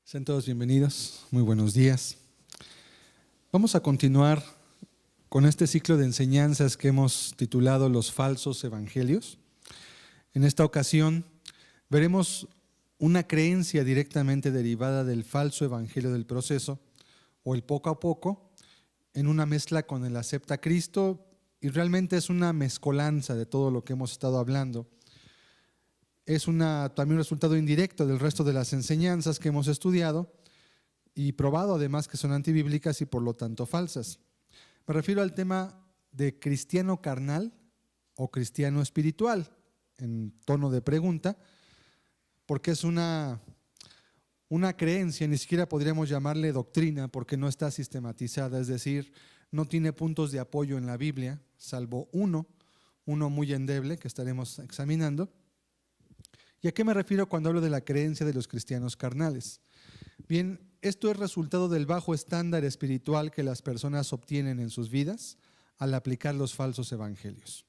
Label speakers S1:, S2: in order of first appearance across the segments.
S1: Sean todos bienvenidos, muy buenos días. Vamos a continuar con este ciclo de enseñanzas que hemos titulado Los falsos evangelios. En esta ocasión veremos una creencia directamente derivada del falso evangelio del proceso o el poco a poco, en una mezcla con el acepta a Cristo, y realmente es una mezcolanza de todo lo que hemos estado hablando. Es también un resultado indirecto del resto de las enseñanzas que hemos estudiado y probado además que son antibíblicas y por lo tanto falsas. Me refiero al tema de cristiano carnal o cristiano espiritual, en tono de pregunta, porque es una creencia, ni siquiera podríamos llamarle doctrina porque no está sistematizada, es decir, no tiene puntos de apoyo en la Biblia, salvo uno muy endeble que estaremos examinando. ¿Y a qué me refiero cuando hablo de la creencia de los cristianos carnales? Bien, esto es resultado del bajo estándar espiritual que las personas obtienen en sus vidas al aplicar los falsos evangelios.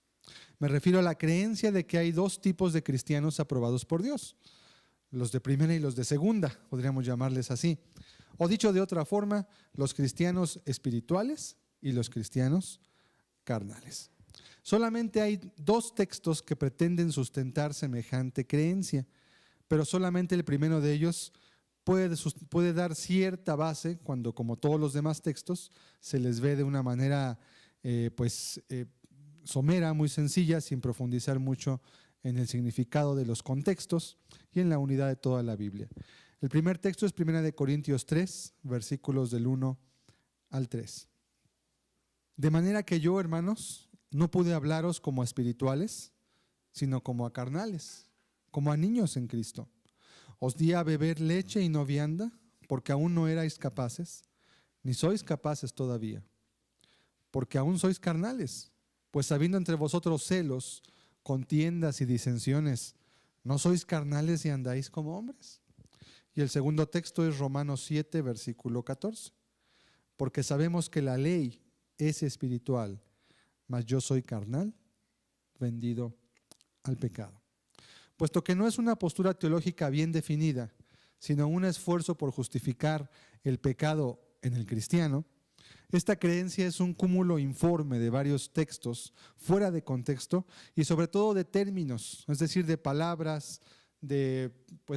S1: Me refiero a la creencia de que hay dos tipos de cristianos aprobados por Dios, los de primera y los de segunda, podríamos llamarles así. O dicho de otra forma, los cristianos espirituales y los cristianos carnales. Solamente hay dos textos que pretenden sustentar semejante creencia, pero solamente el primero de ellos puede dar cierta base cuando, como todos los demás textos, se les ve de una manera somera, muy sencilla, sin profundizar mucho en el significado de los contextos y en la unidad de toda la Biblia. El primer texto es 1 Corintios 3, versículos del 1 al 3. De manera que yo, hermanos, no pude hablaros como a espirituales, sino como a carnales, como a niños en Cristo. Os di a beber leche y no vianda, porque aún no erais capaces, ni sois capaces todavía, porque aún sois carnales, pues habiendo entre vosotros celos, contiendas y disensiones, ¿no sois carnales y andáis como hombres? Y el segundo texto es Romanos 7, versículo 14, porque sabemos que la ley es espiritual, mas yo soy carnal, vendido al pecado. Puesto que no es una postura teológica bien definida, sino un esfuerzo por justificar el pecado en el cristiano, esta creencia es un cúmulo informe de varios textos fuera de contexto y sobre todo de términos, es decir, de palabras, de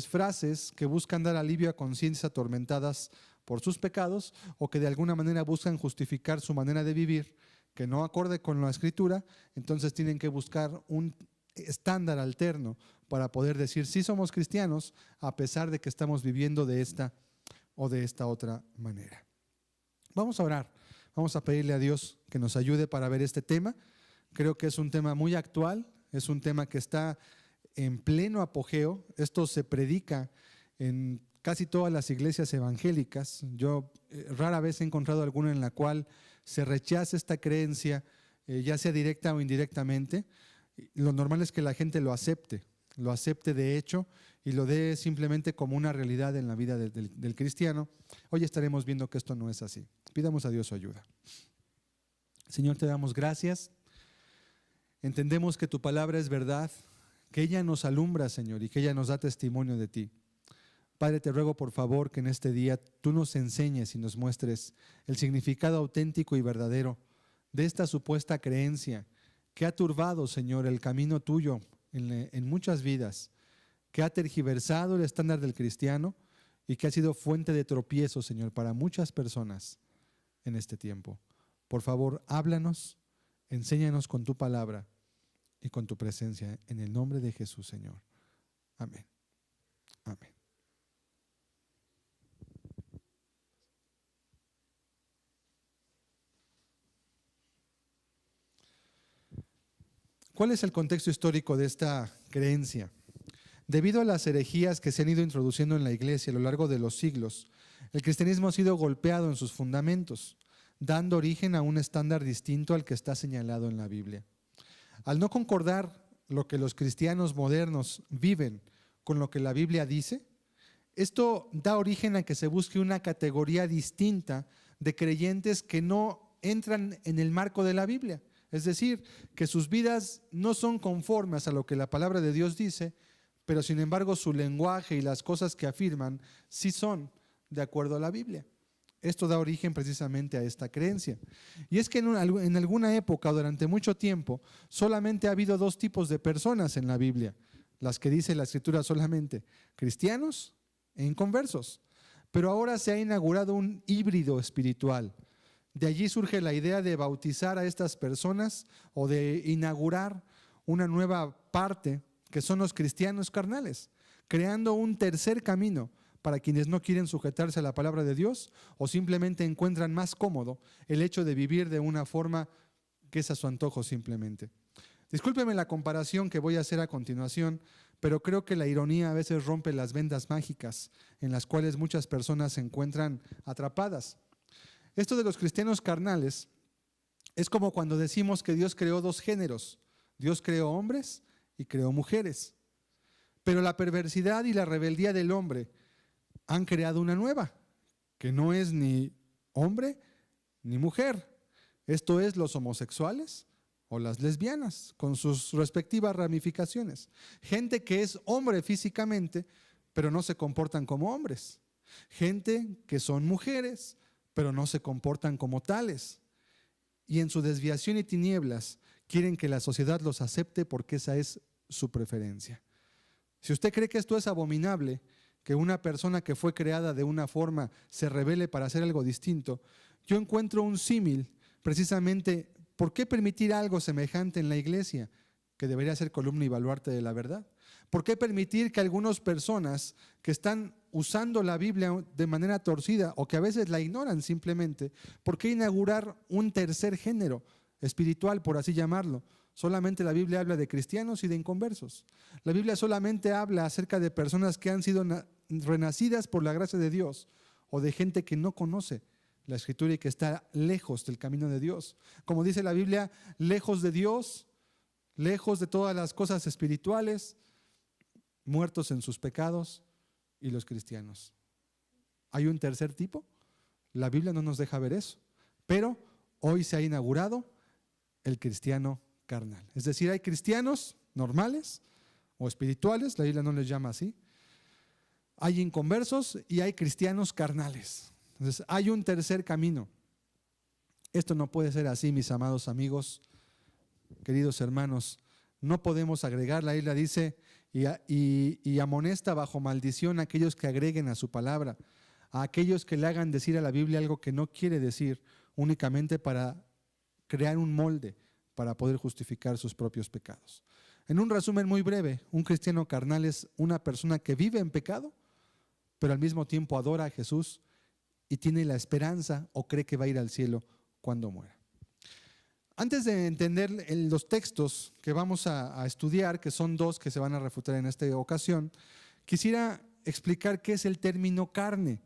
S1: frases que buscan dar alivio a conciencias atormentadas por sus pecados o que de alguna manera buscan justificar su manera de vivir que no acorde con la Escritura. Entonces tienen que buscar un estándar alterno para poder decir sí somos cristianos a pesar de que estamos viviendo de esta o de esta otra manera. Vamos a orar, vamos a pedirle a Dios que nos ayude para ver este tema. Creo que es un tema muy actual, es un tema que está en pleno apogeo. Esto se predica en casi todas las iglesias evangélicas. Yo rara vez he encontrado alguna en la cual se rechaza esta creencia, ya sea directa o indirectamente. Lo normal es que la gente lo acepte de hecho y lo dé simplemente como una realidad en la vida del cristiano. Hoy estaremos viendo que esto no es así. Pidamos a Dios su ayuda. Señor, te damos gracias. Entendemos que tu palabra es verdad, que ella nos alumbra, Señor, y que ella nos da testimonio de ti. Padre, te ruego por favor que en este día tú nos enseñes y nos muestres el significado auténtico y verdadero de esta supuesta creencia que ha turbado, Señor, el camino tuyo en muchas vidas, que ha tergiversado el estándar del cristiano y que ha sido fuente de tropiezo, Señor, para muchas personas en este tiempo. Por favor, háblanos, enséñanos con tu palabra y con tu presencia, en el nombre de Jesús, Señor. Amén. Amén. ¿Cuál es el contexto histórico de esta creencia? Debido a las herejías que se han ido introduciendo en la iglesia a lo largo de los siglos, el cristianismo ha sido golpeado en sus fundamentos, dando origen a un estándar distinto al que está señalado en la Biblia. Al no concordar lo que los cristianos modernos viven con lo que la Biblia dice, esto da origen a que se busque una categoría distinta de creyentes que no entran en el marco de la Biblia. Es decir, que sus vidas no son conformes a lo que la palabra de Dios dice, pero sin embargo su lenguaje y las cosas que afirman sí son de acuerdo a la Biblia. Esto da origen precisamente a esta creencia. Y es que en alguna época, durante mucho tiempo, solamente ha habido dos tipos de personas en la Biblia. Las que dice la Escritura solamente, cristianos e inconversos. Pero ahora se ha inaugurado un híbrido espiritual. De allí surge la idea de bautizar a estas personas o de inaugurar una nueva parte que son los cristianos carnales, creando un tercer camino para quienes no quieren sujetarse a la palabra de Dios o simplemente encuentran más cómodo el hecho de vivir de una forma que es a su antojo simplemente. Discúlpeme la comparación que voy a hacer a continuación, pero creo que la ironía a veces rompe las vendas mágicas en las cuales muchas personas se encuentran atrapadas. Esto de los cristianos carnales es como cuando decimos que Dios creó dos géneros. Dios creó hombres y creó mujeres. Pero la perversidad y la rebeldía del hombre han creado una nueva, que no es ni hombre ni mujer. Esto es los homosexuales o las lesbianas, con sus respectivas ramificaciones. Gente que es hombre físicamente, pero no se comportan como hombres. Gente que son mujeres, pero no se comportan como tales. Y en su desviación y tinieblas quieren que la sociedad los acepte porque esa es su preferencia. Si usted cree que esto es abominable, que una persona que fue creada de una forma se rebele para hacer algo distinto, yo encuentro un símil precisamente. ¿Por qué permitir algo semejante en la iglesia, que debería ser columna y baluarte de la verdad? ¿Por qué permitir que algunas personas que están usando la Biblia de manera torcida o que a veces la ignoran simplemente, por qué inaugurar un tercer género espiritual, por así llamarlo? Solamente la Biblia habla de cristianos y de inconversos. La Biblia solamente habla acerca de personas que han sido renacidas por la gracia de Dios o de gente que no conoce la Escritura y que está lejos del camino de Dios. Como dice la Biblia, lejos de Dios, lejos de todas las cosas espirituales, muertos en sus pecados, y los cristianos. ¿Hay un tercer tipo? La Biblia no nos deja ver eso, pero hoy se ha inaugurado el cristiano carnal. Es decir, hay cristianos normales o espirituales, la Biblia no les llama así. Hay inconversos y hay cristianos carnales. Entonces, hay un tercer camino. Esto no puede ser así, mis amados amigos, queridos hermanos. No podemos agregar, la Biblia dice, y amonesta bajo maldición a aquellos que agreguen a su palabra, a aquellos que le hagan decir a la Biblia algo que no quiere decir, únicamente para crear un molde para poder justificar sus propios pecados. En un resumen muy breve, un cristiano carnal es una persona que vive en pecado, pero al mismo tiempo adora a Jesús y tiene la esperanza o cree que va a ir al cielo cuando muera. Antes de entender los textos que vamos a estudiar, que son dos que se van a refutar en esta ocasión, quisiera explicar qué es el término carne.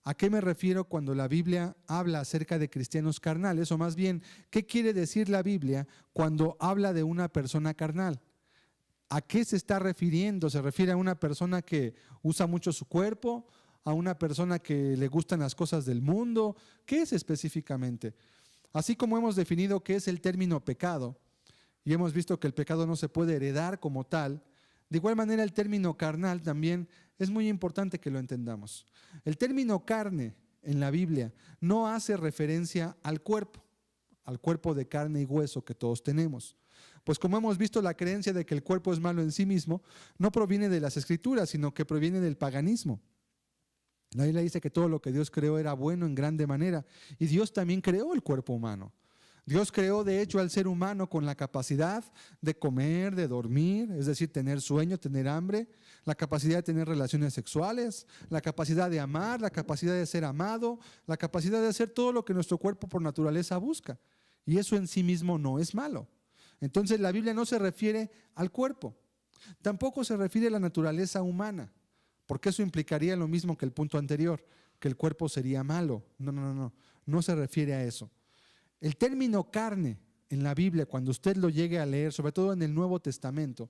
S1: ¿A qué me refiero cuando la Biblia habla acerca de cristianos carnales? O más bien, ¿qué quiere decir la Biblia cuando habla de una persona carnal? ¿A qué se está refiriendo? ¿Se refiere a una persona que usa mucho su cuerpo? ¿A una persona que le gustan las cosas del mundo? ¿Qué es específicamente? Así como hemos definido qué es el término pecado, y hemos visto que el pecado no se puede heredar como tal, de igual manera el término carnal también es muy importante que lo entendamos. El término carne en la Biblia no hace referencia al cuerpo de carne y hueso que todos tenemos. Pues como hemos visto, la creencia de que el cuerpo es malo en sí mismo no proviene de las Escrituras, sino que proviene del paganismo. La Biblia dice que todo lo que Dios creó era bueno en grande manera, y Dios también creó el cuerpo humano. Dios creó de hecho al ser humano con la capacidad de comer, de dormir, es decir, tener sueño, tener hambre, la capacidad de tener relaciones sexuales, la capacidad de amar, la capacidad de ser amado, la capacidad de hacer todo lo que nuestro cuerpo por naturaleza busca. Y eso en sí mismo no es malo. Entonces la Biblia no se refiere al cuerpo, tampoco se refiere a la naturaleza humana, porque eso implicaría lo mismo que el punto anterior, que el cuerpo sería malo. No se refiere a eso. El término carne en la Biblia, cuando usted lo llegue a leer, sobre todo en el Nuevo Testamento,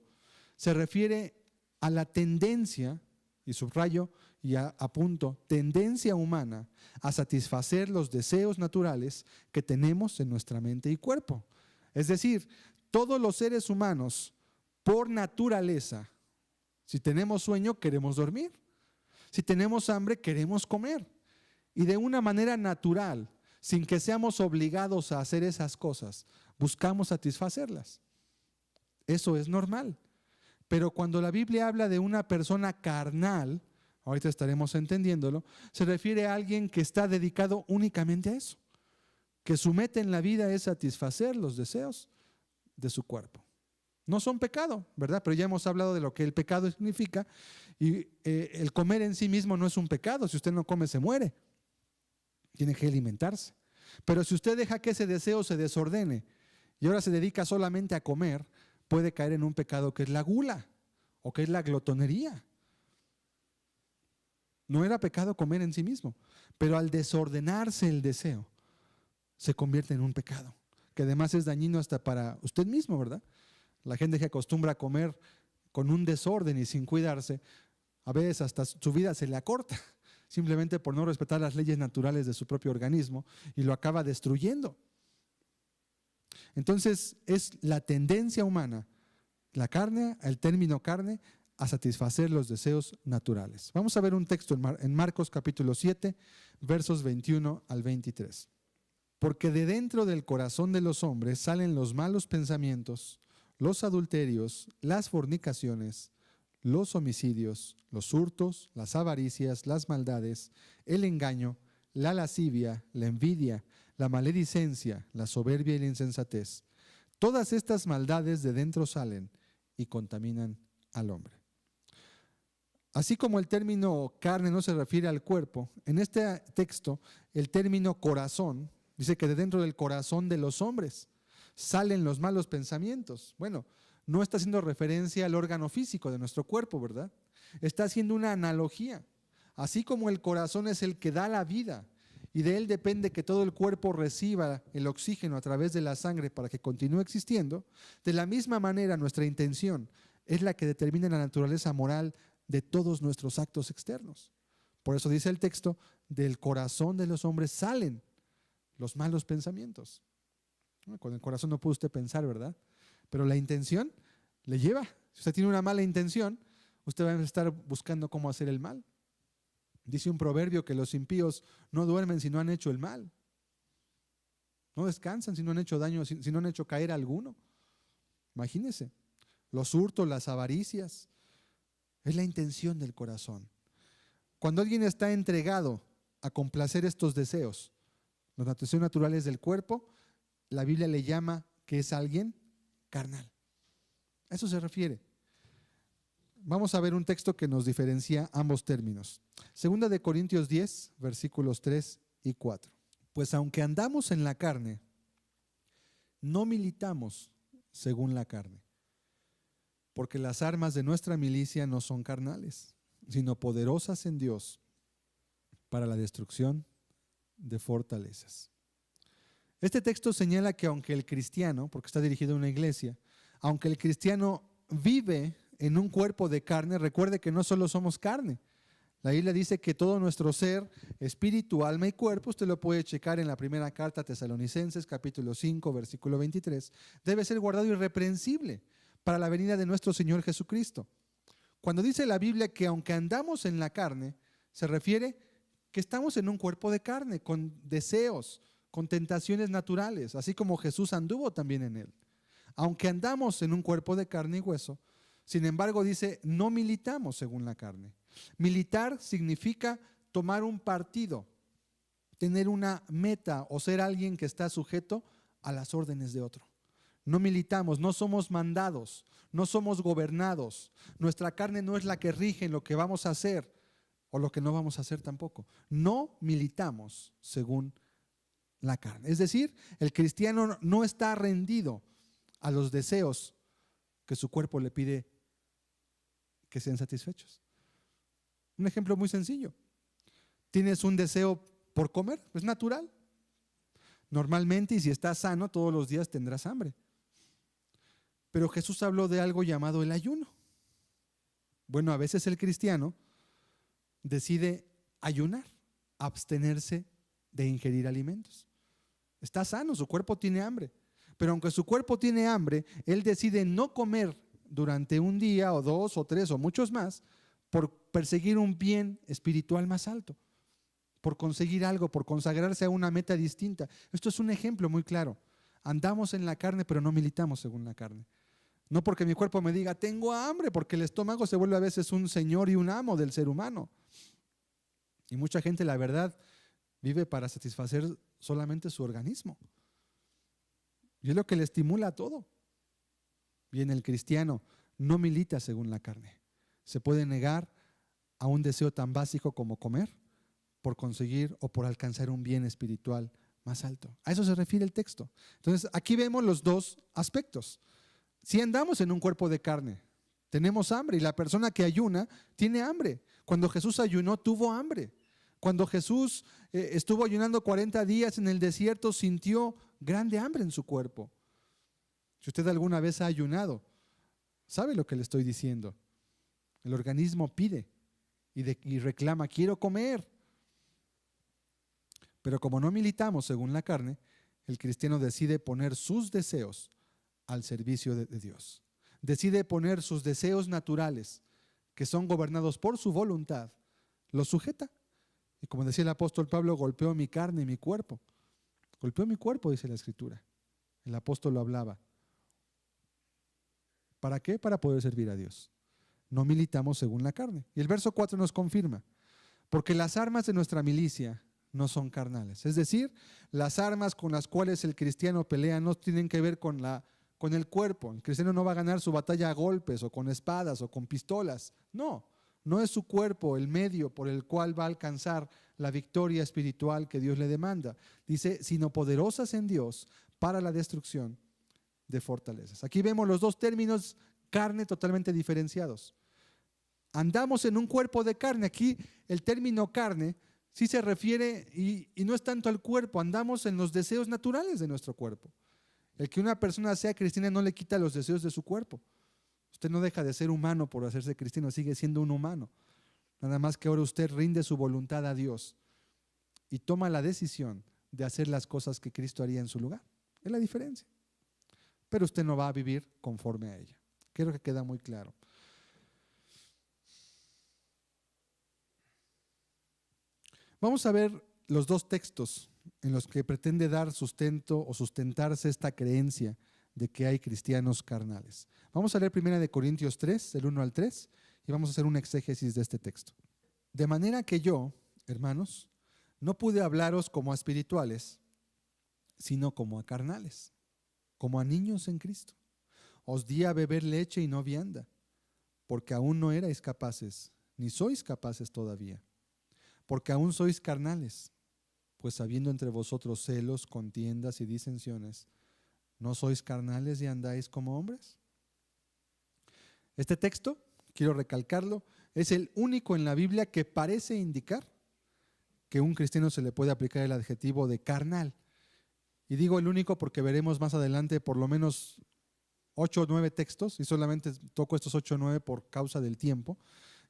S1: se refiere a la tendencia, y subrayo y apunto, tendencia humana a satisfacer los deseos naturales que tenemos en nuestra mente y cuerpo. Es decir, todos los seres humanos, por naturaleza, si tenemos sueño, queremos dormir. Si tenemos hambre, queremos comer. y de una manera natural, sin que seamos obligados a hacer esas cosas, buscamos satisfacerlas. Eso es normal. Pero cuando la Biblia habla de una persona carnal, ahorita estaremos entendiéndolo, se refiere a alguien que está dedicado únicamente a eso, que su meta en la vida es satisfacer los deseos de su cuerpo. No son pecado, ¿verdad? Pero ya hemos hablado de lo que el pecado significa y el comer en sí mismo no es un pecado. Si usted no come, se muere. Tiene que alimentarse. Pero si usted deja que ese deseo se desordene y ahora se dedica solamente a comer, puede caer en un pecado que es la gula o que es la glotonería. No era pecado comer en sí mismo, pero al desordenarse el deseo, se convierte en un pecado, que además es dañino hasta para usted mismo, ¿verdad? La gente que acostumbra a comer con un desorden y sin cuidarse, a veces hasta su vida se le acorta, simplemente por no respetar las leyes naturales de su propio organismo y lo acaba destruyendo. Entonces es la tendencia humana, la carne, el término carne, a satisfacer los deseos naturales. Vamos a ver un texto en Marcos capítulo 7, versos 21 al 23. Porque de dentro del corazón de los hombres salen los malos pensamientos, los adulterios, las fornicaciones, los homicidios, los hurtos, las avaricias, las maldades, el engaño, la lascivia, la envidia, la maledicencia, la soberbia y la insensatez. Todas estas maldades de dentro salen y contaminan al hombre. Así como el término carne no se refiere al cuerpo, en este texto el término corazón dice que de dentro del corazón de los hombres salen los malos pensamientos. Bueno, no está haciendo referencia al órgano físico de nuestro cuerpo, ¿verdad? Está haciendo una analogía. Así como el corazón es el que da la vida y de él depende que todo el cuerpo reciba el oxígeno a través de la sangre para que continúe existiendo, de la misma manera nuestra intención es la que determina la naturaleza moral de todos nuestros actos externos. Por eso dice el texto, del corazón de los hombres salen los malos pensamientos. Con el corazón no puede usted pensar, ¿verdad? Pero la intención le lleva. Si usted tiene una mala intención, usted va a estar buscando cómo hacer el mal. Dice un proverbio que los impíos no duermen si no han hecho el mal. No descansan si no han hecho daño, si no han hecho caer a alguno. Imagínese, los hurtos, las avaricias, es la intención del corazón. Cuando alguien está entregado a complacer estos deseos, los deseos naturales del cuerpo, la Biblia le llama que es alguien carnal. A eso se refiere. Vamos a ver un texto que nos diferencia ambos términos. Segunda de Corintios 10, versículos 3 y 4. Pues aunque andamos en la carne, no militamos según la carne, porque las armas de nuestra milicia no son carnales, sino poderosas en Dios para la destrucción de fortalezas. Este texto señala que aunque el cristiano, porque está dirigido a una iglesia, aunque el cristiano vive en un cuerpo de carne, recuerde que no solo somos carne. La Biblia dice que todo nuestro ser, espíritu, alma y cuerpo, usted lo puede checar en la primera carta a Tesalonicenses, capítulo 5, versículo 23, debe ser guardado irreprensible para la venida de nuestro Señor Jesucristo. Cuando dice la Biblia que aunque andamos en la carne, se refiere que estamos en un cuerpo de carne, con deseos, con tentaciones naturales, así como Jesús anduvo también en él. Aunque andamos en un cuerpo de carne y hueso, sin embargo dice, no militamos según la carne. Militar significa tomar un partido, tener una meta o ser alguien que está sujeto a las órdenes de otro. No militamos, no somos mandados, no somos gobernados. Nuestra carne no es la que rige en lo que vamos a hacer o lo que no vamos a hacer tampoco. No militamos según la carne. Es decir, el cristiano no está rendido a los deseos que su cuerpo le pide que sean satisfechos. Un ejemplo muy sencillo. Tienes un deseo por comer, es natural. Normalmente, y si estás sano, todos los días tendrás hambre. Pero Jesús habló de algo llamado el ayuno. Bueno, a veces el cristiano decide ayunar, abstenerse de ingerir alimentos. Está sano, su cuerpo tiene hambre. Pero aunque su cuerpo tiene hambre, él decide no comer durante un día o dos o tres o muchos más por perseguir un bien espiritual más alto. por conseguir algo, por consagrarse a una meta distinta. Esto es un ejemplo muy claro. Andamos en la carne, pero no militamos según la carne. No porque mi cuerpo me diga, tengo hambre, porque el estómago se vuelve a veces un señor y un amo del ser humano. Y mucha gente, la verdad, vive para satisfacer solamente su organismo. Y es lo que le estimula a todo. Bien, el cristiano no milita según la carne. Se puede negar a un deseo tan básico como comer por conseguir o por alcanzar un bien espiritual más alto. A eso se refiere el texto. Entonces, aquí vemos los dos aspectos. Si andamos en un cuerpo de carne, tenemos hambre y la persona que ayuna tiene hambre. Cuando Jesús ayunó, tuvo hambre. Cuando Jesús estuvo ayunando 40 días en el desierto, sintió grande hambre en su cuerpo. Si usted alguna vez ha ayunado, sabe lo que le estoy diciendo. El organismo pide y reclama, quiero comer. Pero como no militamos según la carne, el cristiano decide poner sus deseos al servicio de Dios. Decide poner sus deseos naturales, que son gobernados por su voluntad, los sujeta. Y como decía el apóstol Pablo, golpeó mi carne y mi cuerpo. Golpeó mi cuerpo, dice la Escritura. El apóstol lo hablaba. ¿Para qué? Para poder servir a Dios. No militamos según la carne. Y el verso 4 nos confirma, porque las armas de nuestra milicia no son carnales. Es decir, las armas con las cuales el cristiano pelea no tienen que ver con el cuerpo. El cristiano no va a ganar su batalla a golpes o con espadas o con pistolas. No, no es su cuerpo el medio por el cual va a alcanzar la victoria espiritual que Dios le demanda. Dice, sino poderosas en Dios para la destrucción de fortalezas. Aquí vemos los dos términos carne totalmente diferenciados. Andamos en un cuerpo de carne. Aquí el término carne sí se refiere y no es tanto al cuerpo, andamos en los deseos naturales de nuestro cuerpo. El que una persona sea cristiana no le quita los deseos de su cuerpo. Usted no deja de ser humano por hacerse cristiano, sigue siendo un humano. Nada más que ahora usted rinde su voluntad a Dios y toma la decisión de hacer las cosas que Cristo haría en su lugar. Es la diferencia. Pero usted no va a vivir conforme a ella. Creo que queda muy claro. Vamos a ver los dos textos en los que pretende dar sustento o sustentarse esta creencia de que hay cristianos carnales. Vamos a leer 1 Corintios 3, del 1 al 3, y vamos a hacer un exégesis de este texto. De manera que yo, hermanos, no pude hablaros como a espirituales, sino como a carnales, como a niños en Cristo. Os di a beber leche y no vianda, porque aún no erais capaces, ni sois capaces todavía, porque aún sois carnales, pues habiendo entre vosotros celos, contiendas y disensiones, ¿no sois carnales y andáis como hombres? Este texto, quiero recalcarlo, es el único en la Biblia que parece indicar que a un cristiano se le puede aplicar el adjetivo de carnal. Y digo el único porque veremos más adelante por lo menos 8 o 9 textos, y solamente toco estos 8 o 9 por causa del tiempo,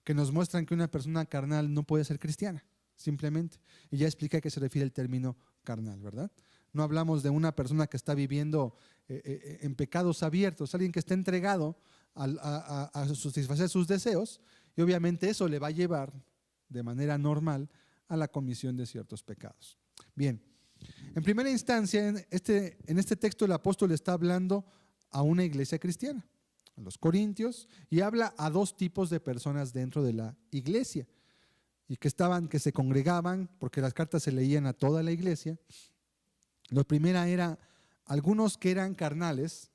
S1: que nos muestran que una persona carnal no puede ser cristiana, simplemente. Y ya expliqué a qué se refiere el término carnal, ¿verdad? No hablamos de una persona que está viviendo en pecados abiertos, alguien que está entregado a satisfacer sus deseos, y obviamente eso le va a llevar de manera normal a la comisión de ciertos pecados. Bien, en primera instancia, en este texto el apóstol está hablando a una iglesia cristiana, a los corintios, y habla a dos tipos de personas dentro de la iglesia, y que se congregaban, porque las cartas se leían a toda la iglesia. La primera era algunos que eran carnales,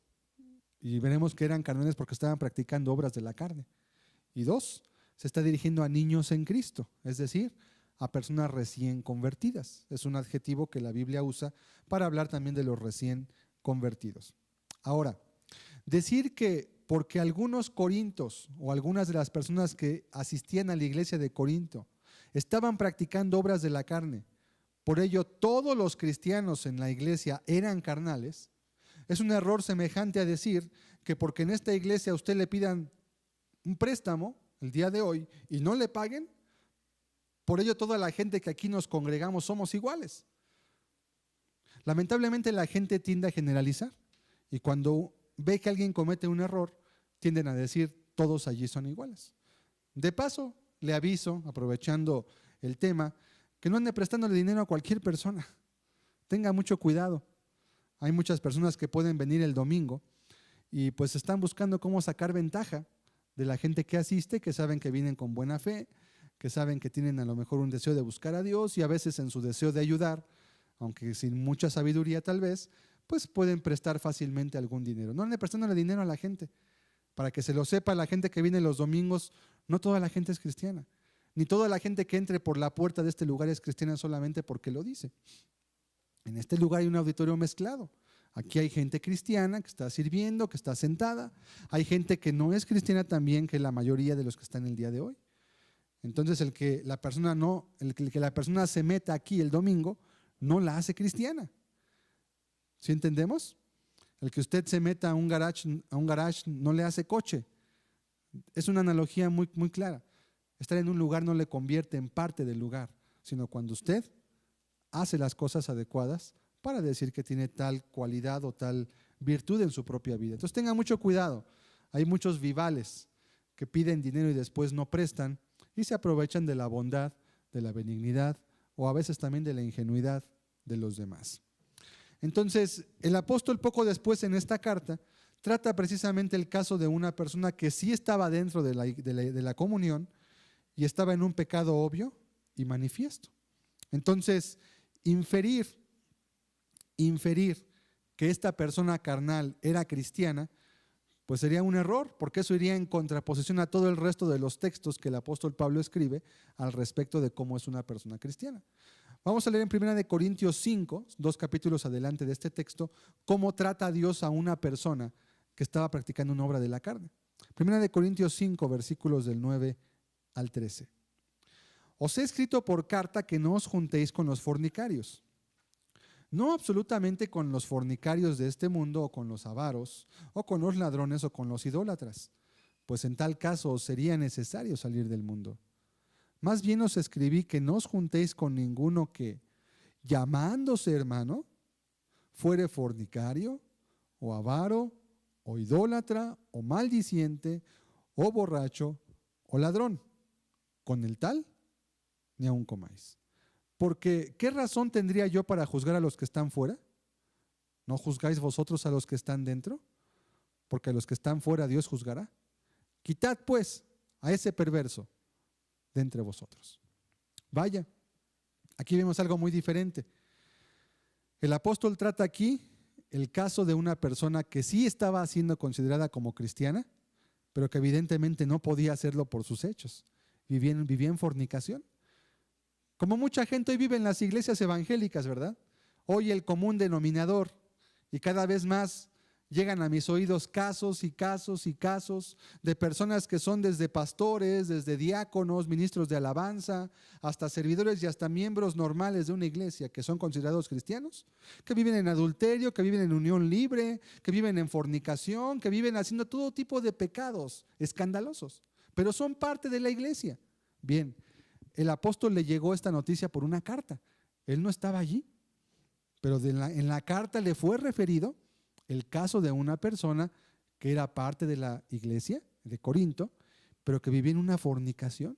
S1: y veremos que eran carnales porque estaban practicando obras de la carne. Y dos, se está dirigiendo a niños en Cristo, es decir, a personas recién convertidas. Es un adjetivo que la Biblia usa para hablar también de los recién convertidos. Ahora, decir que porque algunos corintios o algunas de las personas que asistían a la iglesia de Corinto estaban practicando obras de la carne, por ello todos los cristianos en la iglesia eran carnales, es un error semejante a decir que porque en esta iglesia a usted le pidan un préstamo el día de hoy y no le paguen, por ello toda la gente que aquí nos congregamos somos iguales. Lamentablemente la gente tiende a generalizar, y cuando ve que alguien comete un error, tienden a decir todos allí son iguales. De paso, le aviso, aprovechando el tema, que no ande prestándole dinero a cualquier persona. Tenga mucho cuidado. Hay muchas personas que pueden venir el domingo y pues están buscando cómo sacar ventaja de la gente que asiste, que saben que vienen con buena fe, que saben que tienen a lo mejor un deseo de buscar a Dios y a veces en su deseo de ayudar, aunque sin mucha sabiduría tal vez, pues pueden prestar fácilmente algún dinero. No ande prestándole dinero a la gente. Para que se lo sepa la gente que viene los domingos, no toda la gente es cristiana. Ni toda la gente que entre por la puerta de este lugar es cristiana solamente porque lo dice. En este lugar hay un auditorio mezclado. Aquí hay gente cristiana que está sirviendo, que está sentada. Hay gente que no es cristiana también, que es la mayoría de los que están el día de hoy. Entonces el que la persona se meta aquí el domingo no la hace cristiana. ¿Sí entendemos? El que usted se meta a un garage no le hace coche. Es una analogía muy, muy clara. Estar en un lugar no le convierte en parte del lugar, sino cuando usted hace las cosas adecuadas para decir que tiene tal cualidad o tal virtud en su propia vida. Entonces tenga mucho cuidado. Hay muchos vivales que piden dinero y después no prestan y se aprovechan de la bondad, de la benignidad o a veces también de la ingenuidad de los demás. Entonces, el apóstol poco después en esta carta trata precisamente el caso de una persona que sí estaba dentro de la comunión y estaba en un pecado obvio y manifiesto. Entonces, inferir que esta persona carnal era cristiana, pues sería un error, porque eso iría en contraposición a todo el resto de los textos que el apóstol Pablo escribe al respecto de cómo es una persona cristiana. Vamos a leer en 1 Corintios 5, 2 capítulos adelante de este texto, cómo trata Dios a una persona que estaba practicando una obra de la carne. 1 Corintios 5, versículos del 9 al 13. Os he escrito por carta que no os juntéis con los fornicarios. No absolutamente con los fornicarios de este mundo o con los avaros o con los ladrones o con los idólatras, pues en tal caso os sería necesario salir del mundo. Más bien os escribí que no os juntéis con ninguno que, llamándose hermano, fuere fornicario o avaro o idólatra o maldiciente o borracho o ladrón. Con el tal ni aun comáis. Porque, ¿qué razón tendría yo para juzgar a los que están fuera? ¿No juzgáis vosotros a los que están dentro? Porque a los que están fuera Dios juzgará. Quitad pues a ese perverso de entre vosotros. Vaya, aquí vemos algo muy diferente. El apóstol trata aquí el caso de una persona que sí estaba siendo considerada como cristiana, pero que evidentemente no podía hacerlo por sus hechos. Vivía en fornicación. Como mucha gente hoy vive en las iglesias evangélicas, ¿verdad? Hoy el común denominador, y cada vez más llegan a mis oídos casos y casos y casos de personas que son desde pastores, desde diáconos, ministros de alabanza, hasta servidores y hasta miembros normales de una iglesia que son considerados cristianos, que viven en adulterio, que viven en unión libre, que viven en fornicación, que viven haciendo todo tipo de pecados escandalosos, pero son parte de la iglesia. Bien. El apóstol le llegó esta noticia por una carta. Él no estaba allí, pero en la carta le fue referido el caso de una persona que era parte de la iglesia de Corinto, pero que vivía en una fornicación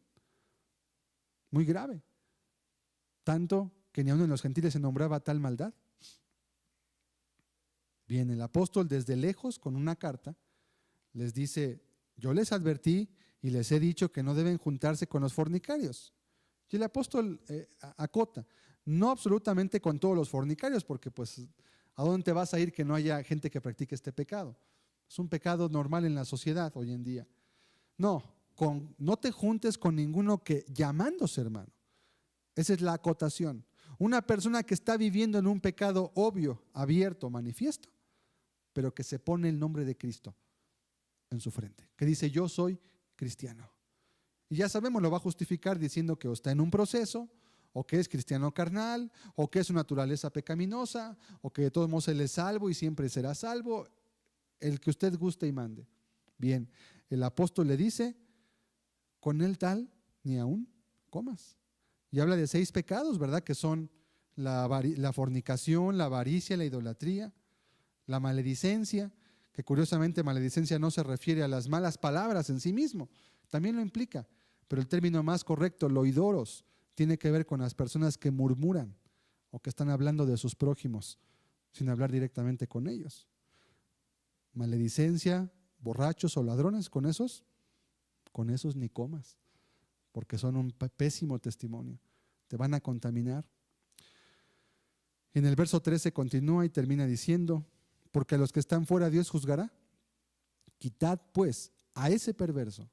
S1: muy grave, tanto que ni aun en los gentiles se nombraba tal maldad. Bien, el apóstol desde lejos con una carta les dice: yo les advertí y les he dicho que no deben juntarse con los fornicarios. Y el apóstol acota, no absolutamente con todos los fornicarios, porque pues ¿a dónde te vas a ir que no haya gente que practique este pecado? Es un pecado normal en la sociedad hoy en día. No te juntes con ninguno que llamándose hermano. Esa es la acotación. Una persona que está viviendo en un pecado obvio, abierto, manifiesto, pero que se pone el nombre de Cristo en su frente, que dice: yo soy cristiano. Y ya sabemos, lo va a justificar diciendo que o está en un proceso, o que es cristiano carnal, o que es su naturaleza pecaminosa, o que de todos modos él es salvo y siempre será salvo, el que usted guste y mande. Bien, el apóstol le dice: con él tal ni aún comas. Y habla de 6 pecados, ¿verdad? Que son la fornicación, la avaricia, la idolatría, la maledicencia, que curiosamente maledicencia no se refiere a las malas palabras en sí mismo, también lo implica, pero el término más correcto, loidoros, tiene que ver con las personas que murmuran o que están hablando de sus prójimos sin hablar directamente con ellos. Maledicencia, borrachos o ladrones, con esos ni comas, porque son un pésimo testimonio, te van a contaminar. En el verso 13 continúa y termina diciendo: porque a los que están fuera Dios juzgará. Quitad pues a ese perverso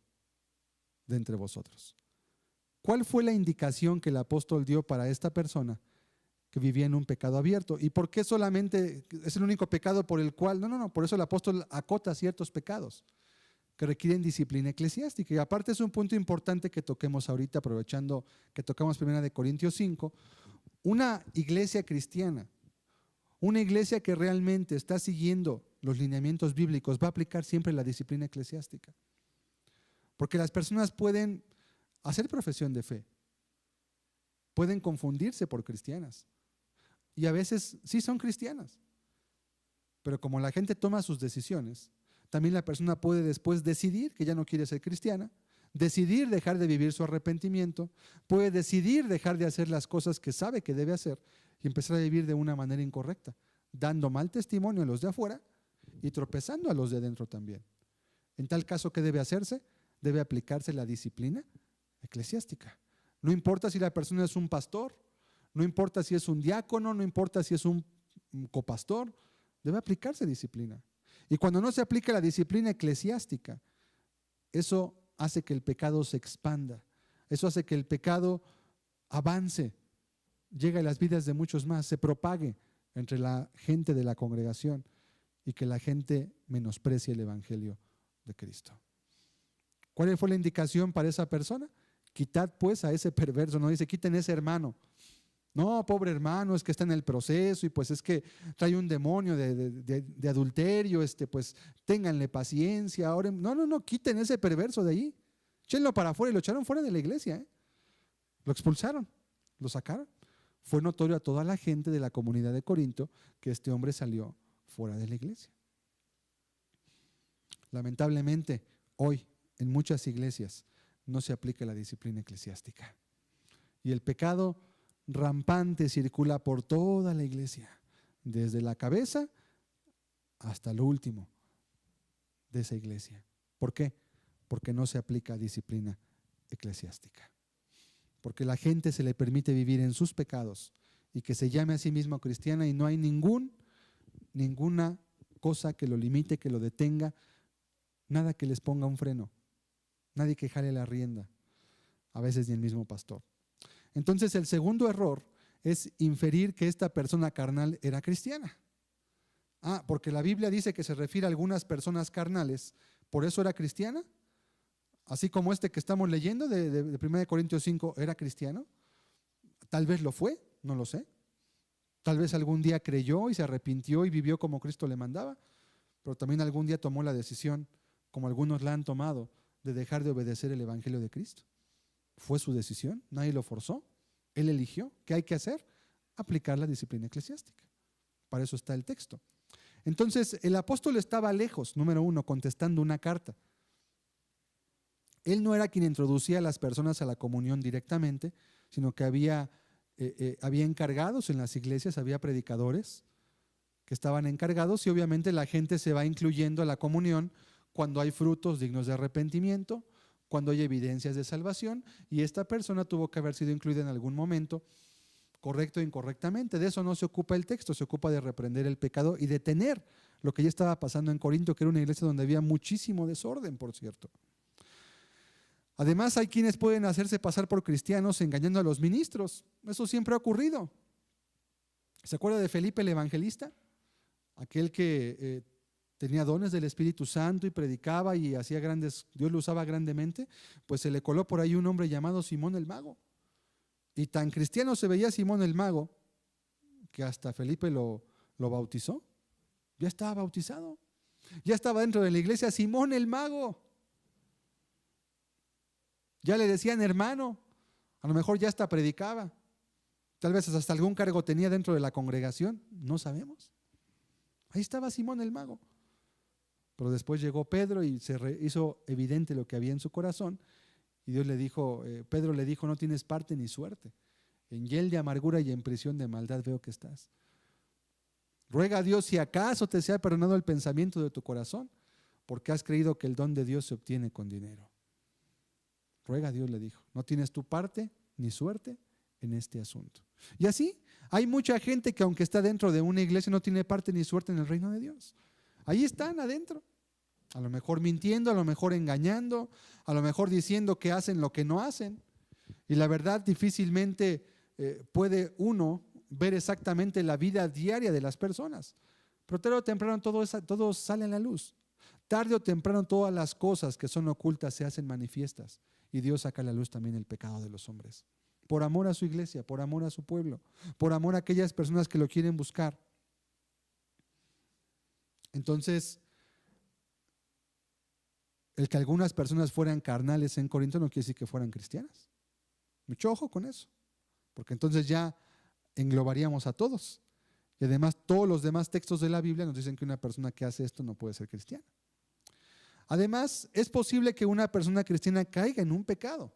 S1: de entre vosotros. ¿Cuál fue la indicación que el apóstol dio para esta persona que vivía en un pecado abierto? ¿Y por qué solamente es el único pecado por el cual? No, por eso el apóstol acota ciertos pecados que requieren disciplina eclesiástica. Y aparte es un punto importante que toquemos ahorita, aprovechando que tocamos 1 Corintios 5. Una iglesia cristiana, una iglesia que realmente está siguiendo los lineamientos bíblicos, va a aplicar siempre la disciplina eclesiástica. Porque las personas pueden hacer profesión de fe, pueden confundirse por cristianas, y a veces sí son cristianas, pero como la gente toma sus decisiones, también la persona puede después decidir que ya no quiere ser cristiana, decidir dejar de vivir su arrepentimiento, puede decidir dejar de hacer las cosas que sabe que debe hacer y empezar a vivir de una manera incorrecta, dando mal testimonio a los de afuera y tropezando a los de dentro también. En tal caso, ¿qué debe hacerse? Debe aplicarse la disciplina eclesiástica. No importa si la persona es un pastor, no importa si es un diácono, no importa si es un copastor, debe aplicarse disciplina. Y cuando no se aplica la disciplina eclesiástica, eso hace que el pecado se expanda, eso hace que el pecado avance, llegue a las vidas de muchos más, se propague entre la gente de la congregación y que la gente menosprecie el evangelio de Cristo. ¿Cuál fue la indicación para esa persona? Quitad pues a ese perverso. No dice quiten ese hermano. No, pobre hermano, es que está en el proceso y pues es que trae un demonio de adulterio, pues ténganle paciencia. Ahora, no, quiten ese perverso de ahí. Échenlo para afuera, y lo echaron fuera de la iglesia. Lo expulsaron, lo sacaron. Fue notorio a toda la gente de la comunidad de Corinto que este hombre salió fuera de la iglesia. Lamentablemente, hoy en muchas iglesias no se aplica la disciplina eclesiástica. Y el pecado rampante circula por toda la iglesia, desde la cabeza hasta lo último de esa iglesia. ¿Por qué? Porque no se aplica disciplina eclesiástica. Porque la gente se le permite vivir en sus pecados y que se llame a sí mismo cristiana y no hay ninguna cosa que lo limite, que lo detenga, nada que les ponga un freno, nadie que jale la rienda, a veces ni el mismo pastor. Entonces el segundo error es inferir que esta persona carnal era cristiana. Porque la Biblia dice que se refiere a algunas personas carnales, ¿por eso era cristiana? Así como este que estamos leyendo de 1 Corintios 5, ¿era cristiano? Tal vez lo fue, no lo sé. Tal vez algún día creyó y se arrepintió y vivió como Cristo le mandaba, pero también algún día tomó la decisión, como algunos la han tomado, de dejar de obedecer el evangelio de Cristo. Fue su decisión, nadie lo forzó, él eligió. ¿Qué hay que hacer? Aplicar la disciplina eclesiástica. Para eso está el texto. Entonces, el apóstol estaba lejos, número uno, contestando una carta. Él no era quien introducía a las personas a la comunión directamente, sino que había encargados en las iglesias, había predicadores que estaban encargados y obviamente la gente se va incluyendo a la comunión cuando hay frutos dignos de arrepentimiento, cuando hay evidencias de salvación, y esta persona tuvo que haber sido incluida en algún momento, correcto o incorrectamente. De eso no se ocupa el texto, se ocupa de reprender el pecado y detener lo que ya estaba pasando en Corinto, que era una iglesia donde había muchísimo desorden, por cierto. Además, hay quienes pueden hacerse pasar por cristianos engañando a los ministros. Eso siempre ha ocurrido. ¿Se acuerda de Felipe el evangelista? Aquel que tenía dones del Espíritu Santo y predicaba y hacía grandes, Dios lo usaba grandemente. Pues se le coló por ahí un hombre llamado Simón el Mago. Y tan cristiano se veía Simón el Mago que hasta Felipe lo bautizó. Ya estaba bautizado. Ya estaba dentro de la iglesia Simón el Mago. Ya le decían hermano, a lo mejor ya hasta predicaba, tal vez hasta algún cargo tenía dentro de la congregación, no sabemos. Ahí estaba Simón el Mago. Pero después llegó Pedro y se hizo evidente lo que había en su corazón Y Dios le dijo, Pedro le dijo, no tienes parte ni suerte. En hiel de amargura y en prisión de maldad veo que estás. Ruega a Dios si acaso te sea perdonado el pensamiento de tu corazón, porque has creído que el don de Dios se obtiene con dinero. Ruega a Dios, le dijo, no tienes tu parte ni suerte en este asunto. Y así hay mucha gente que aunque está dentro de una iglesia no tiene parte ni suerte en el reino de Dios. Ahí están adentro, a lo mejor mintiendo, a lo mejor engañando, a lo mejor diciendo que hacen lo que no hacen. Y la verdad difícilmente puede uno ver exactamente la vida diaria de las personas. Pero tarde o temprano todo sale a la luz. Tarde o temprano todas las cosas que son ocultas se hacen manifiestas. Y Dios saca a la luz también el pecado de los hombres. Por amor a su iglesia, por amor a su pueblo, por amor a aquellas personas que lo quieren buscar. Entonces, el que algunas personas fueran carnales en Corinto no quiere decir que fueran cristianas. Mucho ojo con eso, porque entonces ya englobaríamos a todos. Y además todos los demás textos de la Biblia nos dicen que una persona que hace esto no puede ser cristiana. Además, es posible que una persona cristiana caiga en un pecado.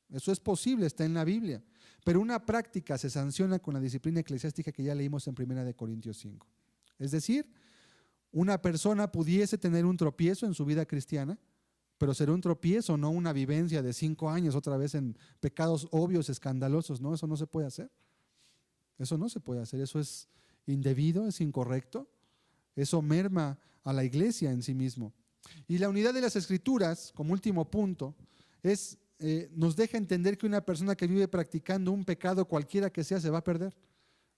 S1: Eso es posible, está en la Biblia. Pero una práctica se sanciona con la disciplina eclesiástica que ya leímos en 1 Corintios 5. Es decir, una persona pudiese tener un tropiezo en su vida cristiana, pero será un tropiezo, no una vivencia de 5 años otra vez en pecados obvios, escandalosos. No, eso no se puede hacer. Eso no se puede hacer, eso es indebido, es incorrecto. Eso merma a la iglesia en sí mismo. Y la unidad de las Escrituras, como último punto, nos deja entender que una persona que vive practicando un pecado cualquiera que sea se va a perder.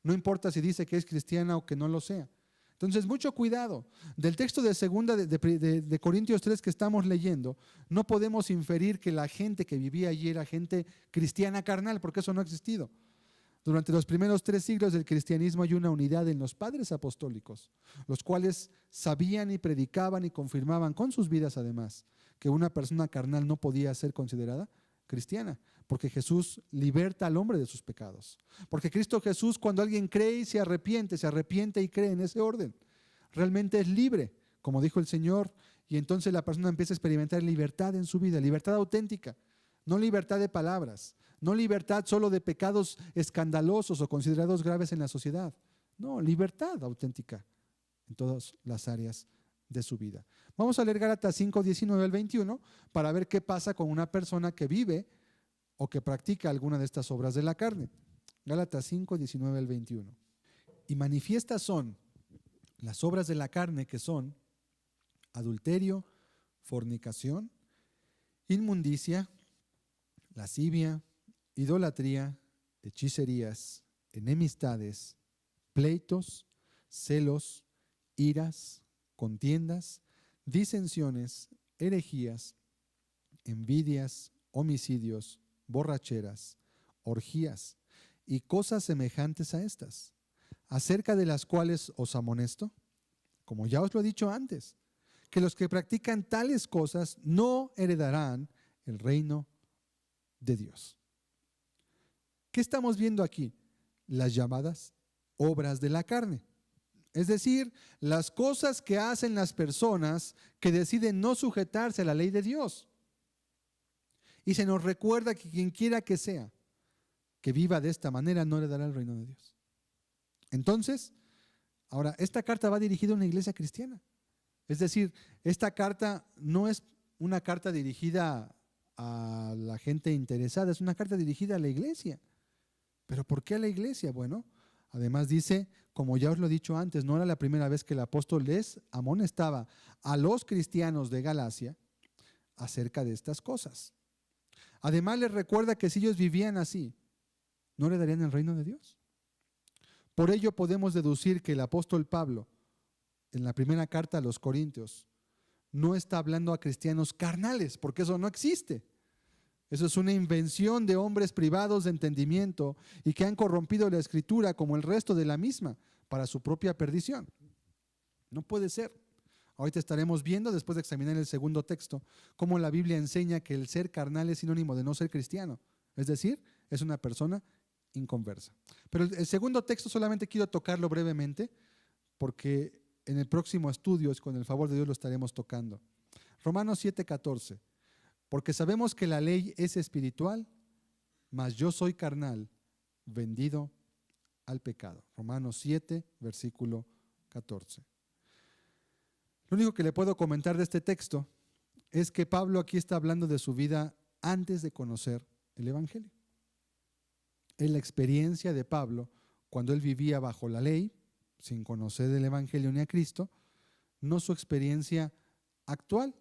S1: No importa si dice que es cristiana o que no lo sea. Entonces, mucho cuidado. Del texto de segunda de Corintios 3 que estamos leyendo, no podemos inferir que la gente que vivía allí era gente cristiana carnal, porque eso no ha existido. Durante los primeros 3 siglos del cristianismo hay una unidad en los padres apostólicos, los cuales sabían y predicaban y confirmaban con sus vidas además que una persona carnal no podía ser considerada cristiana, porque Jesús liberta al hombre de sus pecados. Porque Cristo Jesús, cuando alguien cree y se arrepiente y cree en ese orden, realmente es libre, como dijo el Señor, y entonces la persona empieza a experimentar libertad en su vida, libertad auténtica, no libertad de palabras, no libertad solo de pecados escandalosos o considerados graves en la sociedad, no, libertad auténtica en todas las áreas de su vida. Vamos a leer Gálatas 5, 19 al 21 para ver qué pasa con una persona que vive o que practica alguna de estas obras de la carne. Gálatas 5, 19 al 21. Y manifiestas son las obras de la carne, que son adulterio, fornicación, inmundicia, lascivia, idolatría, hechicerías, enemistades, pleitos, celos, iras, contiendas, disensiones, herejías, envidias, homicidios, borracheras, orgías y cosas semejantes a estas, acerca de las cuales os amonesto, como ya os lo he dicho antes, que los que practican tales cosas no heredarán el reino de Dios. ¿Qué estamos viendo aquí? Las llamadas obras de la carne. Es decir, las cosas que hacen las personas que deciden no sujetarse a la ley de Dios. Y se nos recuerda que quien quiera que sea, que viva de esta manera, no heredará el reino de Dios. Entonces, ahora, esta carta va dirigida a una iglesia cristiana. Es decir, esta carta no es una carta dirigida a la gente interesada, es una carta dirigida a la iglesia. ¿Pero por qué a la iglesia? Bueno, además dice, como ya os lo he dicho antes, no era la primera vez que el apóstol les amonestaba a los cristianos de Galacia acerca de estas cosas. Además les recuerda que si ellos vivían así, no heredarían el reino de Dios. Por ello podemos deducir que el apóstol Pablo, en la primera carta a los Corintios, no está hablando a cristianos carnales, porque eso no existe. Eso es una invención de hombres privados de entendimiento y que han corrompido la Escritura como el resto de la misma para su propia perdición. No puede ser. Ahorita estaremos viendo, después de examinar el segundo texto, cómo la Biblia enseña que el ser carnal es sinónimo de no ser cristiano. Es decir, es una persona inconversa. Pero el segundo texto solamente quiero tocarlo brevemente porque en el próximo estudio, con el favor de Dios, lo estaremos tocando. Romanos 7:14. Porque sabemos que la ley es espiritual, mas yo soy carnal, vendido al pecado. Romanos 7, versículo 14. Lo único que le puedo comentar de este texto es que Pablo aquí está hablando de su vida antes de conocer el Evangelio. Es la experiencia de Pablo cuando él vivía bajo la ley, sin conocer el Evangelio ni a Cristo, no su experiencia actual,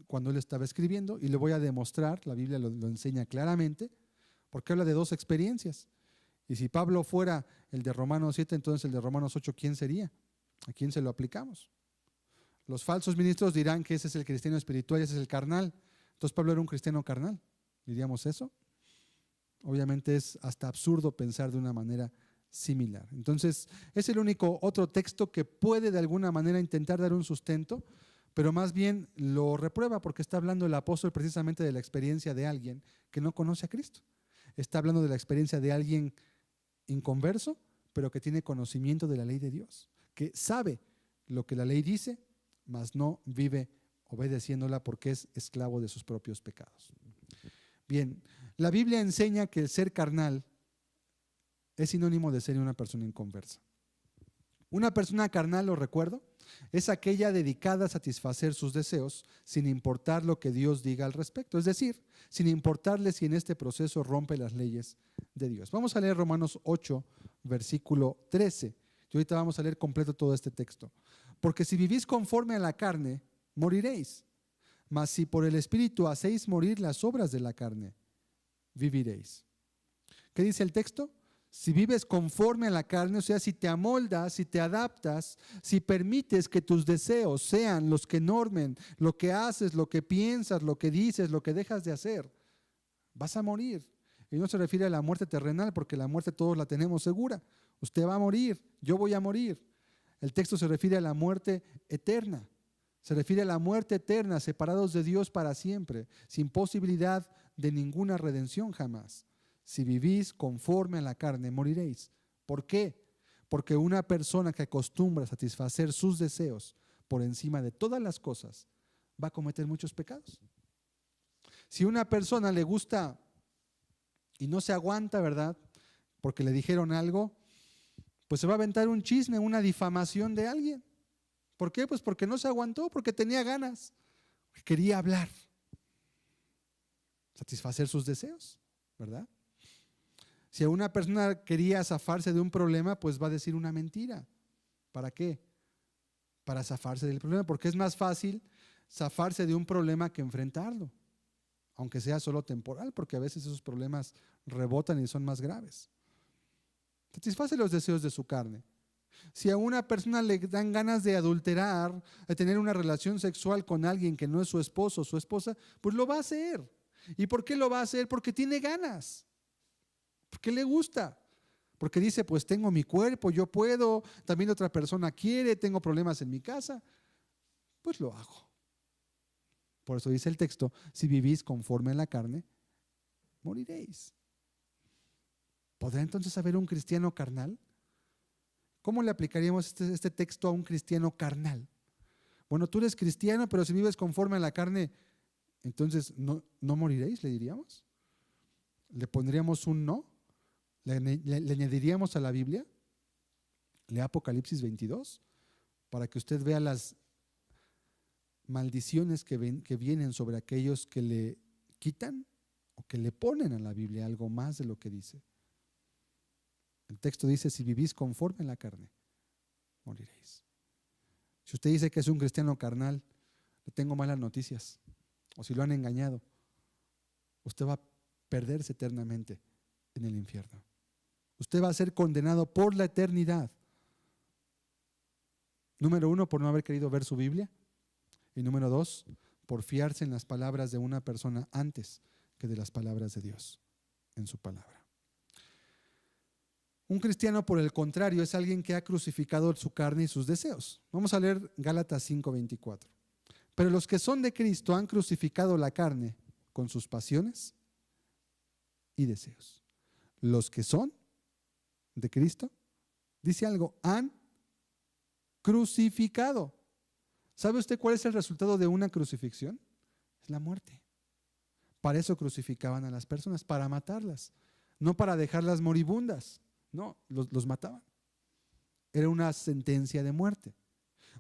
S1: cuando él estaba escribiendo, y le voy a demostrar, la Biblia lo enseña claramente, porque habla de dos experiencias. Y si Pablo fuera el de Romanos 7, entonces el de Romanos 8, ¿quién sería? ¿A quién se lo aplicamos? Los falsos ministros dirán que ese es el cristiano espiritual y ese es el carnal. Entonces Pablo era un cristiano carnal. ¿Diríamos eso? Obviamente es hasta absurdo pensar de una manera similar. Entonces es el único otro texto que puede de alguna manera intentar dar un sustento, pero más bien lo reprueba porque está hablando el apóstol precisamente de la experiencia de alguien que no conoce a Cristo. Está hablando de la experiencia de alguien inconverso, pero que tiene conocimiento de la ley de Dios, que sabe lo que la ley dice, mas no vive obedeciéndola porque es esclavo de sus propios pecados. Bien, la Biblia enseña que el ser carnal es sinónimo de ser una persona inconversa. Una persona carnal, lo recuerdo, es aquella dedicada a satisfacer sus deseos sin importar lo que Dios diga al respecto, es decir, sin importarle si en este proceso rompe las leyes de Dios. Vamos a leer Romanos 8, versículo 13. Y ahorita vamos a leer completo todo este texto. Porque si vivís conforme a la carne, moriréis. Mas si por el Espíritu hacéis morir las obras de la carne, viviréis. ¿Qué dice el texto? Si vives conforme a la carne, o sea, si te amoldas, si te adaptas, si permites que tus deseos sean los que normen lo que haces, lo que piensas, lo que dices, lo que dejas de hacer, vas a morir. Y no se refiere a la muerte terrenal, porque la muerte todos la tenemos segura. Usted va a morir, yo voy a morir. El texto se refiere a la muerte eterna. Se refiere a la muerte eterna, separados de Dios para siempre, sin posibilidad de ninguna redención jamás. Si vivís conforme a la carne, moriréis. ¿Por qué? Porque una persona que acostumbra a satisfacer sus deseos por encima de todas las cosas va a cometer muchos pecados. Si una persona le gusta y no se aguanta, ¿verdad? Porque le dijeron algo, pues se va a aventar un chisme, una difamación de alguien. ¿Por qué? Pues porque no se aguantó, porque tenía ganas, porque quería hablar, satisfacer sus deseos, ¿verdad? Si a una persona quería zafarse de un problema, pues va a decir una mentira. ¿Para qué? Para zafarse del problema, porque es más fácil zafarse de un problema que enfrentarlo, aunque sea solo temporal, porque a veces esos problemas rebotan y son más graves. Satisface los deseos de su carne. Si a una persona le dan ganas de adulterar, de tener una relación sexual con alguien que no es su esposo o su esposa, pues lo va a hacer. ¿Y por qué lo va a hacer? Porque tiene ganas, porque le gusta, porque dice, pues tengo mi cuerpo, yo puedo, también otra persona quiere, tengo problemas en mi casa, pues lo hago. Por eso dice el texto, si vivís conforme a la carne, moriréis. ¿Podrá entonces haber un cristiano carnal? ¿Cómo le aplicaríamos este texto a un cristiano carnal? Bueno, tú eres cristiano, pero si vives conforme a la carne, entonces no moriréis, le diríamos. ¿Le pondríamos un no? ¿Le añadiríamos a la Biblia? Lea Apocalipsis 22 para que usted vea las maldiciones que vienen sobre aquellos que le quitan o que le ponen a la Biblia algo más de lo que dice. El texto dice, si vivís conforme a la carne, moriréis. Si usted dice que es un cristiano carnal, le tengo malas noticias. O si lo han engañado, usted va a perderse eternamente en el infierno. Usted va a ser condenado por la eternidad. Número 1, por no haber querido ver su Biblia. Y número 2, por fiarse en las palabras de una persona antes que de las palabras de Dios en su palabra. Un cristiano, por el contrario, es alguien que ha crucificado su carne y sus deseos. Vamos a leer Gálatas 5:24. Pero los que son de Cristo han crucificado la carne con sus pasiones y deseos. Los que son de Cristo, dice algo, han crucificado. ¿Sabe usted cuál es el resultado de una crucifixión? Es la muerte. Para eso crucificaban a las personas, para matarlas, no para dejarlas moribundas, no, los mataban. Era una sentencia de muerte.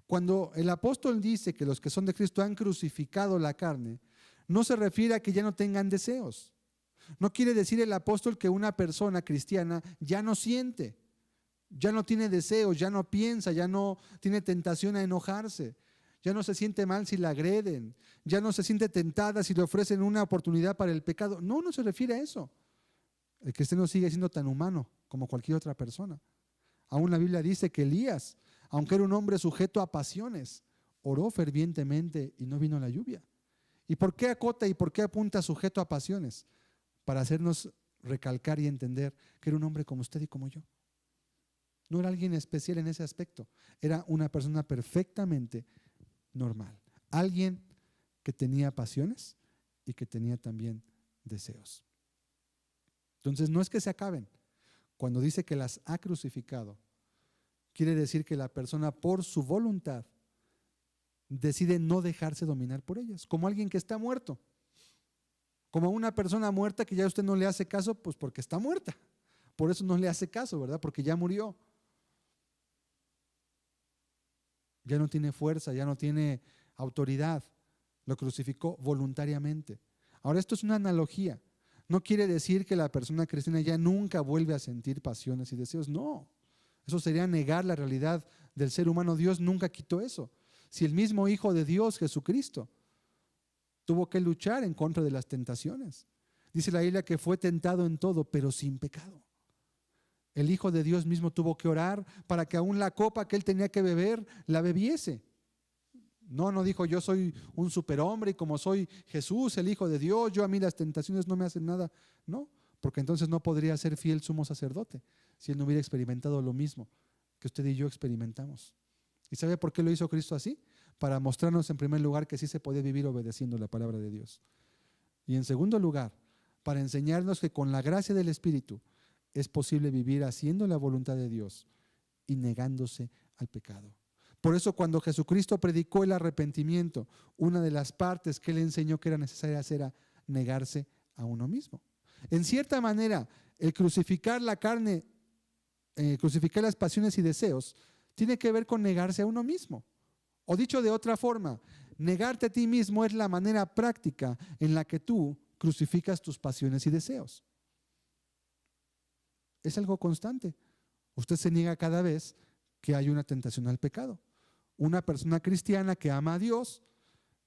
S1: Cuando el apóstol dice que los que son de Cristo han crucificado la carne, no se refiere a que ya no tengan deseos. No quiere decir el apóstol que una persona cristiana ya no siente, ya no tiene deseos, ya no piensa, ya no tiene tentación a enojarse, ya no se siente mal si la agreden, ya no se siente tentada si le ofrecen una oportunidad para el pecado. No, no se refiere a eso. El cristiano sigue siendo tan humano como cualquier otra persona. Aún la Biblia dice que Elías, aunque era un hombre sujeto a pasiones, oró fervientemente y no vino la lluvia. ¿Y por qué acota y por qué apunta sujeto a pasiones? Para hacernos recalcar y entender que era un hombre como usted y como yo. No era alguien especial en ese aspecto, era una persona perfectamente normal. Alguien que tenía pasiones y que tenía también deseos. Entonces no es que se acaben. Cuando dice que las ha crucificado, quiere decir que la persona por su voluntad decide no dejarse dominar por ellas, como alguien que está muerto. Como una persona muerta que ya usted no le hace caso, pues porque está muerta. Por eso no le hace caso, ¿verdad? Porque ya murió. Ya no tiene fuerza, ya no tiene autoridad. Lo crucificó voluntariamente. Ahora, esto es una analogía. No quiere decir que la persona cristiana ya nunca vuelve a sentir pasiones y deseos. No, eso sería negar la realidad del ser humano. Dios nunca quitó eso. Si el mismo Hijo de Dios, Jesucristo, tuvo que luchar en contra de las tentaciones. Dice la Biblia que fue tentado en todo, pero sin pecado. El Hijo de Dios mismo tuvo que orar para que aún la copa que él tenía que beber, la bebiese. No dijo yo soy un superhombre y como soy Jesús, el Hijo de Dios, yo a mí las tentaciones no me hacen nada. No, porque entonces no podría ser fiel sumo sacerdote si él no hubiera experimentado lo mismo que usted y yo experimentamos. ¿Y sabe por qué lo hizo Cristo así? Para mostrarnos en primer lugar que sí se puede vivir obedeciendo la palabra de Dios. Y en segundo lugar, para enseñarnos que con la gracia del Espíritu es posible vivir haciendo la voluntad de Dios y negándose al pecado. Por eso cuando Jesucristo predicó el arrepentimiento, una de las partes que él enseñó que era necesaria hacer era negarse a uno mismo. En cierta manera, el crucificar la carne, crucificar las pasiones y deseos, tiene que ver con negarse a uno mismo. O dicho de otra forma, negarte a ti mismo es la manera práctica en la que tú crucificas tus pasiones y deseos. Es algo constante. Usted se niega cada vez que hay una tentación al pecado. Una persona cristiana que ama a Dios,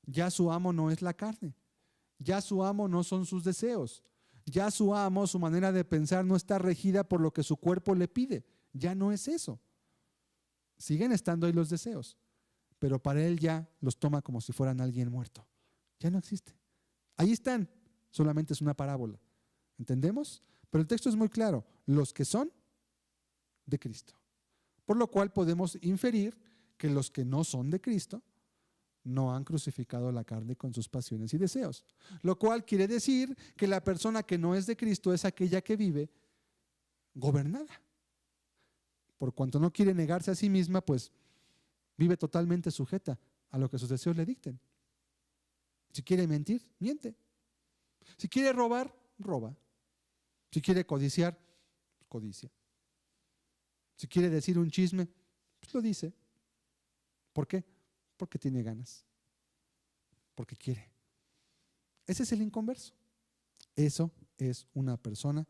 S1: ya su amo no es la carne, ya su amo no son sus deseos, ya su amo, su manera de pensar no está regida por lo que su cuerpo le pide, ya no es eso. Siguen estando ahí los deseos, pero para él ya los toma como si fueran alguien muerto. Ya no existe. Ahí están, solamente es una parábola. ¿Entendemos? Pero el texto es muy claro, los que son de Cristo. Por lo cual podemos inferir que los que no son de Cristo no han crucificado la carne con sus pasiones y deseos. Lo cual quiere decir que la persona que no es de Cristo es aquella que vive gobernada. Por cuanto no quiere negarse a sí misma, pues vive totalmente sujeta a lo que sus deseos le dicten. Si quiere mentir, miente. Si quiere robar, roba. Si quiere codiciar, codicia. Si quiere decir un chisme, pues lo dice. ¿Por qué? Porque tiene ganas. Porque quiere. Ese es el inconverso. Eso es una persona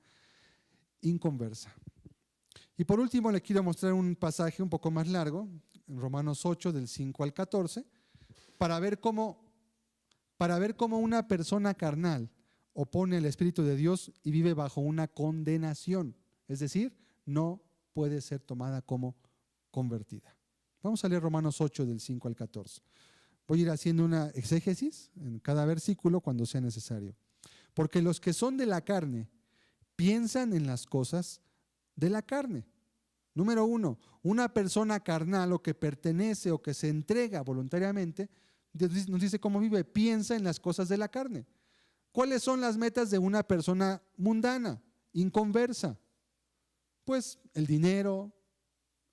S1: inconversa. Y por último le quiero mostrar un pasaje un poco más largo, en Romanos 8 del 5 al 14, para ver cómo una persona carnal opone al Espíritu de Dios y vive bajo una condenación. Es decir, no puede ser tomada como convertida. Vamos a leer Romanos 8 del 5 al 14. Voy a ir haciendo una exégesis en cada versículo cuando sea necesario. Porque los que son de la carne piensan en las cosas de la carne. Número 1, una persona carnal o que pertenece o que se entrega voluntariamente, Dios nos dice cómo vive, piensa en las cosas de la carne. ¿Cuáles son las metas de una persona mundana, inconversa? Pues el dinero,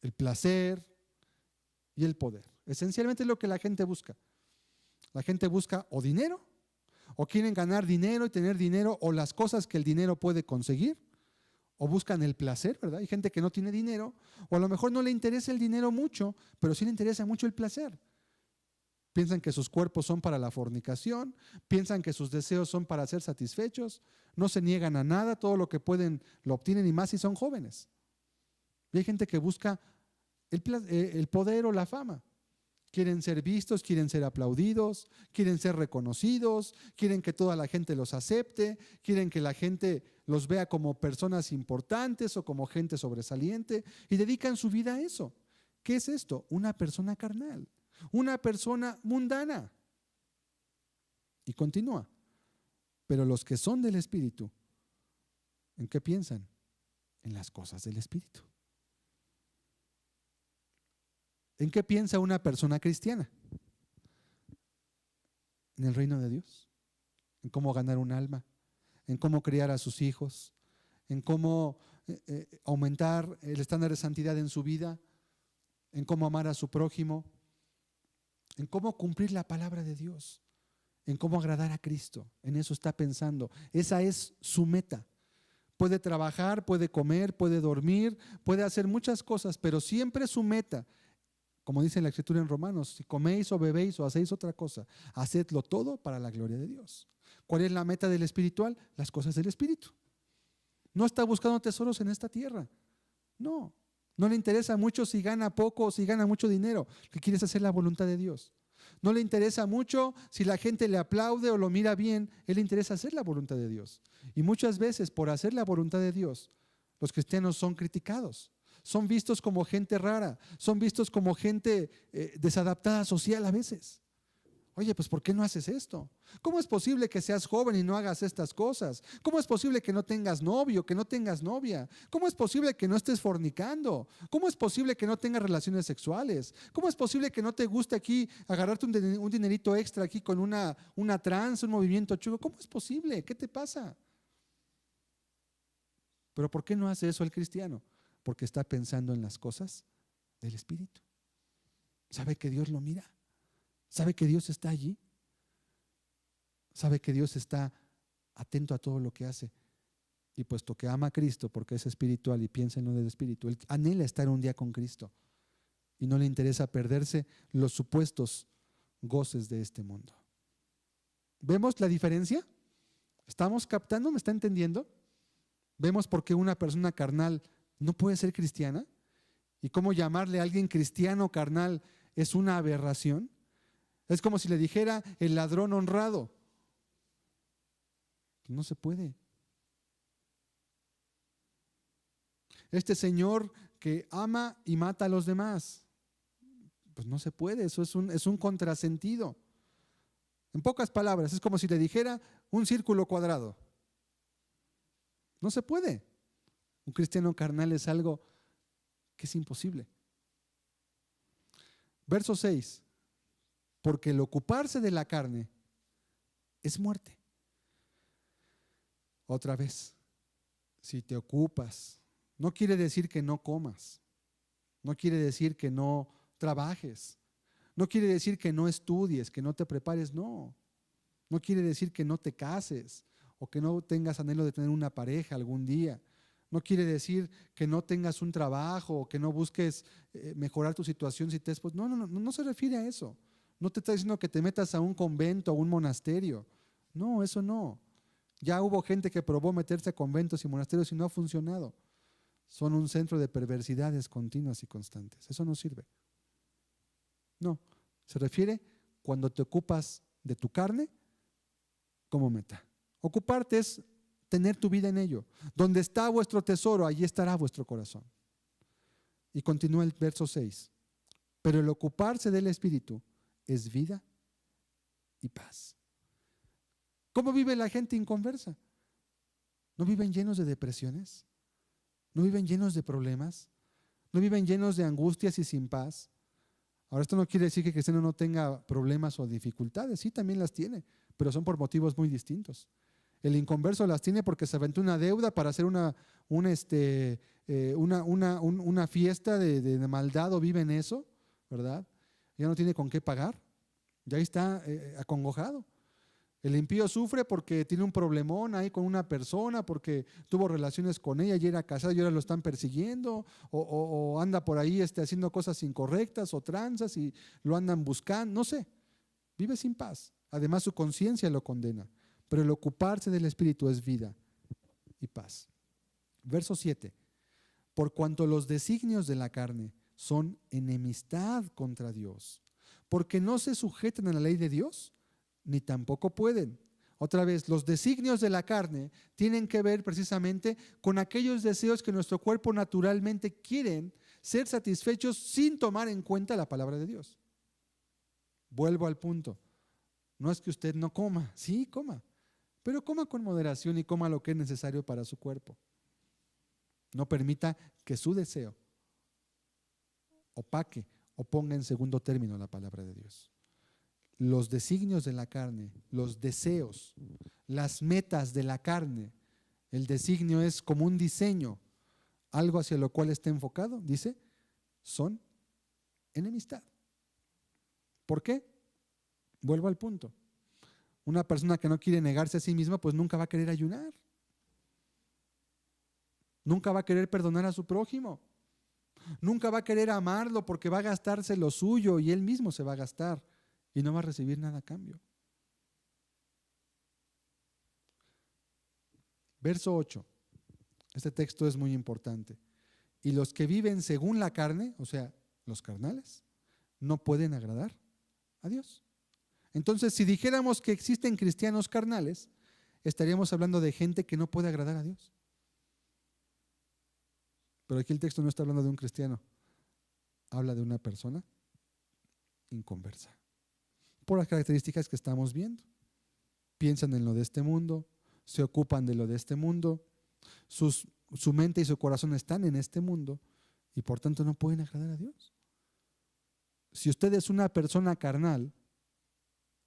S1: el placer y el poder. Esencialmente es lo que la gente busca. La gente busca o dinero, O quieren ganar dinero y tener dinero o las cosas que el dinero puede conseguir. O buscan el placer, ¿verdad? Hay gente que no tiene dinero o a lo mejor no le interesa el dinero mucho, pero sí le interesa mucho el placer. Piensan que sus cuerpos son para la fornicación, piensan que sus deseos son para ser satisfechos, no se niegan a nada, todo lo que pueden lo obtienen y más si son jóvenes. Y hay gente que busca el poder o la fama. Quieren ser vistos, quieren ser aplaudidos, quieren ser reconocidos, quieren que toda la gente los acepte, quieren que la gente los vea como personas importantes o como gente sobresaliente y dedican su vida a eso. ¿Qué es esto? Una persona carnal, una persona mundana. Y continúa. Pero los que son del Espíritu, ¿en qué piensan? En las cosas del Espíritu. ¿En qué piensa una persona cristiana? En el reino de Dios, en cómo ganar un alma, en cómo criar a sus hijos, en cómo aumentar el estándar de santidad en su vida, en cómo amar a su prójimo, en cómo cumplir la palabra de Dios, en cómo agradar a Cristo. En eso está pensando. Esa es su meta. Puede trabajar, puede comer, puede dormir, puede hacer muchas cosas, pero siempre su meta, como dice la Escritura en Romanos, si coméis o bebéis o hacéis otra cosa, hacedlo todo para la gloria de Dios. ¿Cuál es la meta del espiritual? Las cosas del Espíritu. No está buscando tesoros en esta tierra. No le interesa mucho si gana poco o si gana mucho dinero. Lo que quiere es hacer la voluntad de Dios. No le interesa mucho si la gente le aplaude o lo mira bien. Él le interesa hacer la voluntad de Dios. Y muchas veces por hacer la voluntad de Dios, los cristianos son criticados. Son vistos como gente rara, son vistos como gente desadaptada social a veces. Oye, pues ¿por qué no haces esto? ¿Cómo es posible que seas joven y no hagas estas cosas? ¿Cómo es posible que no tengas novio, que no tengas novia? ¿Cómo es posible que no estés fornicando? ¿Cómo es posible que no tengas relaciones sexuales? ¿Cómo es posible que no te guste aquí agarrarte un dinerito extra aquí con una trance, un movimiento chulo? ¿Cómo es posible? ¿Qué te pasa? Pero ¿por qué no hace eso el cristiano? Porque está pensando en las cosas del Espíritu. Sabe que Dios lo mira. Sabe que Dios está allí. Sabe que Dios está atento a todo lo que hace. Y puesto que ama a Cristo porque es espiritual y piensa en lo del Espíritu, él anhela estar un día con Cristo y no le interesa perderse los supuestos goces de este mundo. ¿Vemos la diferencia? ¿Estamos captando? ¿Me está entendiendo? ¿Vemos por qué una persona carnal no puede ser cristiana? ¿Y cómo llamarle a alguien cristiano carnal es una aberración? Es como si le dijera el ladrón honrado. No se puede. Este señor que ama y mata a los demás, pues no se puede. Eso es un contrasentido. En pocas palabras, es como si le dijera un círculo cuadrado. No se puede. Un cristiano carnal es algo que es imposible. Verso 6. Porque el ocuparse de la carne es muerte. Otra vez, si te ocupas, no quiere decir que no comas, no quiere decir que no trabajes, no quiere decir que no estudies, que no te prepares, no quiere decir que no te cases o que no tengas anhelo de tener una pareja algún día. No quiere decir que no tengas un trabajo o que no busques mejorar tu situación si te después. No se refiere a eso. No te está diciendo que te metas a un convento o un monasterio. No, eso no. Ya hubo gente que probó meterse a conventos y monasterios y no ha funcionado. Son un centro de perversidades continuas y constantes. Eso no sirve. No, se refiere cuando te ocupas de tu carne como meta. Ocuparte es tener tu vida en ello. Donde está vuestro tesoro, allí estará vuestro corazón. Y continúa el verso 6. Pero el ocuparse del Espíritu es vida y paz. ¿Cómo vive la gente inconversa? ¿No viven llenos de depresiones? ¿No viven llenos de problemas? ¿No viven llenos de angustias y sin paz? Ahora, esto no quiere decir que el cristiano no tenga problemas o dificultades. Sí, también las tiene, pero son por motivos muy distintos. El inconverso las tiene porque se aventó una deuda para hacer una fiesta de maldad o vive en eso, ¿verdad? Ya no tiene con qué pagar, ya está acongojado. El impío sufre porque tiene un problemón ahí con una persona, porque tuvo relaciones con ella y era casado y ahora lo están persiguiendo, o anda por ahí haciendo cosas incorrectas o tranzas y lo andan buscando, no sé, vive sin paz. Además su conciencia lo condena, pero el ocuparse del Espíritu es vida y paz. Verso 7. Por cuanto los designios de la carne son enemistad contra Dios, porque no se sujetan a la ley de Dios, ni tampoco pueden. Otra vez, los designios de la carne tienen que ver precisamente con aquellos deseos que nuestro cuerpo naturalmente quieren ser satisfechos sin tomar en cuenta la palabra de Dios. Vuelvo al punto. No es que usted no coma, sí, coma, pero coma con moderación y coma lo que es necesario para su cuerpo. No permita que su deseo opaque o ponga en segundo término la palabra de Dios. Los designios de la carne, los deseos, las metas de la carne, el designio es como un diseño, algo hacia lo cual está enfocado, dice, son enemistad. ¿Por qué? Vuelvo al punto. Una persona que no quiere negarse a sí misma, pues nunca va a querer ayunar. Nunca va a querer perdonar a su prójimo. Nunca va a querer amarlo porque va a gastarse lo suyo y él mismo se va a gastar y no va a recibir nada a cambio. Verso 8. Este texto es muy importante. Y los que viven según la carne, o sea, los carnales, no pueden agradar a Dios. Entonces, si dijéramos que existen cristianos carnales, estaríamos hablando de gente que no puede agradar a Dios. Pero aquí el texto no está hablando de un cristiano, habla de una persona inconversa. Por las características que estamos viendo. Piensan en lo de este mundo, se ocupan de lo de este mundo, su mente y su corazón están en este mundo y por tanto no pueden agradar a Dios. Si usted es una persona carnal,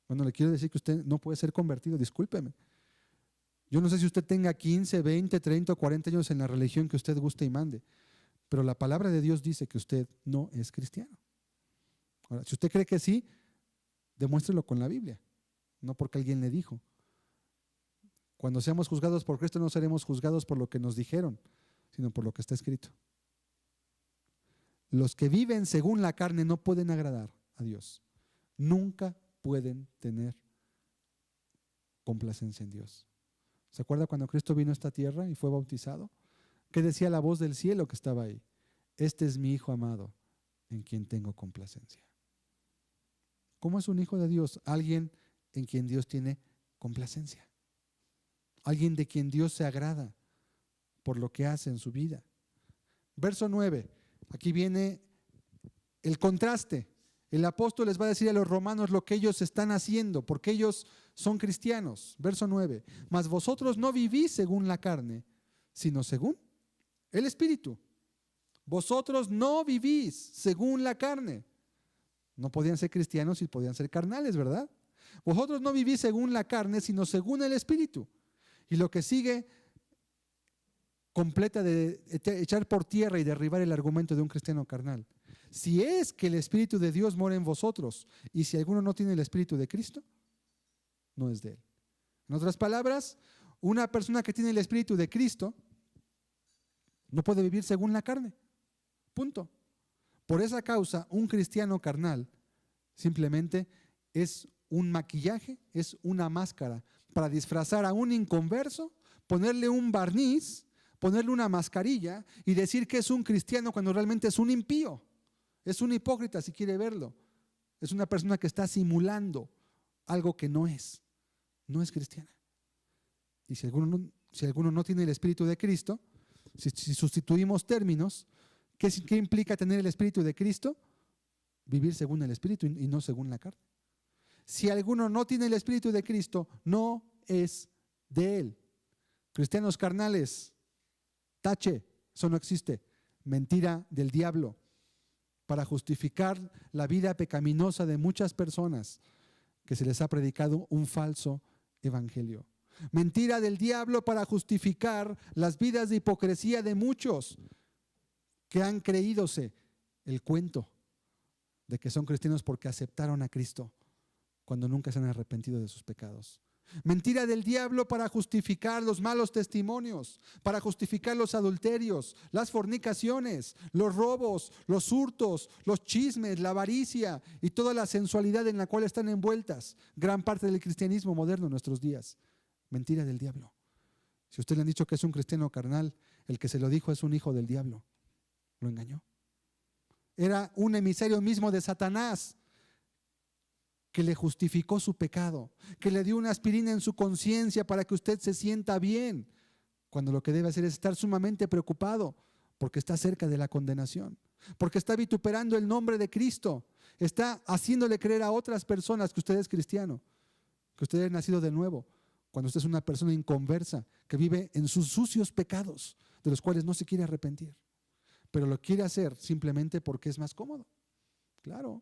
S1: bueno, le quiero decir que usted no puede ser convertido, discúlpeme. Yo no sé si usted tenga 15, 20, 30 o 40 años en la religión que usted guste y mande, pero la palabra de Dios dice que usted no es cristiano. Ahora, si usted cree que sí, demuéstrelo con la Biblia, no porque alguien le dijo. Cuando seamos juzgados por Cristo no seremos juzgados por lo que nos dijeron, sino por lo que está escrito. Los que viven según la carne no pueden agradar a Dios. Nunca pueden tener complacencia en Dios. ¿Se acuerda cuando Cristo vino a esta tierra y fue bautizado? ¿Qué decía la voz del cielo que estaba ahí? Este es mi Hijo amado, en quien tengo complacencia. ¿Cómo es un hijo de Dios? Alguien en quien Dios tiene complacencia. Alguien de quien Dios se agrada por lo que hace en su vida. Verso 9. Aquí viene el contraste. El apóstol les va a decir a los romanos lo que ellos están haciendo, porque ellos son cristianos. Verso 9. Mas vosotros no vivís según la carne, sino según el Espíritu. Vosotros no vivís según la carne. No podían ser cristianos y podían ser carnales, ¿verdad? Vosotros no vivís según la carne, sino según el Espíritu. Y lo que sigue completa de echar por tierra y derribar el argumento de un cristiano carnal. Si es que el Espíritu de Dios mora en vosotros, y si alguno no tiene el Espíritu de Cristo, no es de él. En otras palabras, una persona que tiene el Espíritu de Cristo no puede vivir según la carne. Punto. Por esa causa, un cristiano carnal simplemente es un maquillaje, es una máscara para disfrazar a un inconverso, ponerle un barniz, ponerle una mascarilla y decir que es un cristiano cuando realmente es un impío. Es un hipócrita si quiere verlo. Es una persona que está simulando algo que no es. No es cristiana. Y si alguno no tiene el Espíritu de Cristo, si sustituimos términos, ¿qué implica tener el Espíritu de Cristo? Vivir según el Espíritu y no según la carne. Si alguno no tiene el Espíritu de Cristo, no es de él. Cristianos carnales, tache, eso no existe. Mentira del diablo para justificar la vida pecaminosa de muchas personas que se les ha predicado un falso evangelio. Mentira del diablo para justificar las vidas de hipocresía de muchos que han creídose el cuento de que son cristianos porque aceptaron a Cristo cuando nunca se han arrepentido de sus pecados. Mentira del diablo para justificar los malos testimonios, para justificar los adulterios, las fornicaciones, los robos, los hurtos, los chismes, la avaricia y toda la sensualidad en la cual están envueltas gran parte del cristianismo moderno en nuestros días. Mentira del diablo. Si a usted le han dicho que es un cristiano carnal, el que se lo dijo es un hijo del diablo. Lo engañó. Era un emisario mismo de Satanás que le justificó su pecado, que le dio una aspirina en su conciencia para que usted se sienta bien, cuando lo que debe hacer es estar sumamente preocupado porque está cerca de la condenación, porque está vituperando el nombre de Cristo, está haciéndole creer a otras personas que usted es cristiano, que usted es nacido de nuevo, cuando usted es una persona inconversa que vive en sus sucios pecados, de los cuales no se quiere arrepentir, pero lo quiere hacer simplemente porque es más cómodo. Claro.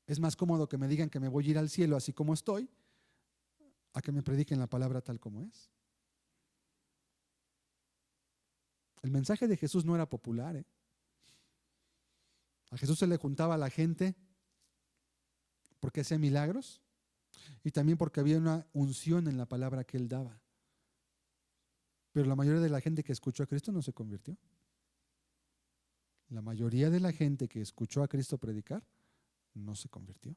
S1: Es más cómodo que me digan que me voy a ir al cielo así como estoy, a que me prediquen la palabra tal como es. El mensaje de Jesús no era popular, ¿eh? A Jesús se le juntaba a la gente porque hacía milagros y también porque había una unción en la palabra que él daba. Pero la mayoría de la gente que escuchó a Cristo no se convirtió. La mayoría de la gente que escuchó a Cristo predicar no se convirtió.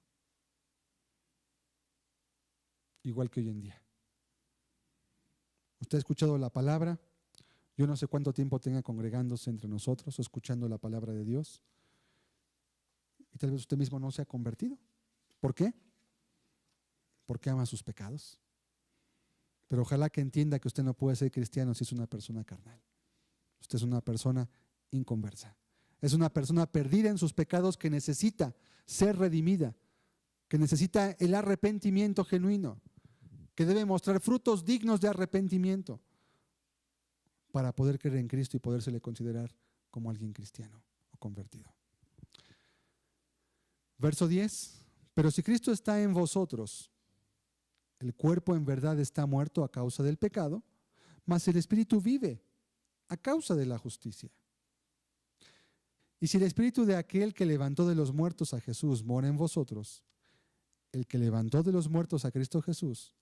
S1: Igual que hoy en día. Usted ha escuchado la palabra. Yo no sé cuánto tiempo tenga congregándose entre nosotros o escuchando la palabra de Dios. Y tal vez usted mismo no se ha convertido. ¿Por qué? Porque ama sus pecados. Pero ojalá que entienda que usted no puede ser cristiano si es una persona carnal. Usted es una persona inconversa. Es una persona perdida en sus pecados que necesita ser redimida, que necesita el arrepentimiento genuino, que debe mostrar frutos dignos de arrepentimiento para poder creer en Cristo y podérsele considerar como alguien cristiano o convertido. Verso 10. Pero si Cristo está en vosotros, el cuerpo en verdad está muerto a causa del pecado, mas el espíritu vive a causa de la justicia. Y si el espíritu de aquel que levantó de los muertos a Jesús mora en vosotros, el que levantó de los muertos a Cristo Jesús,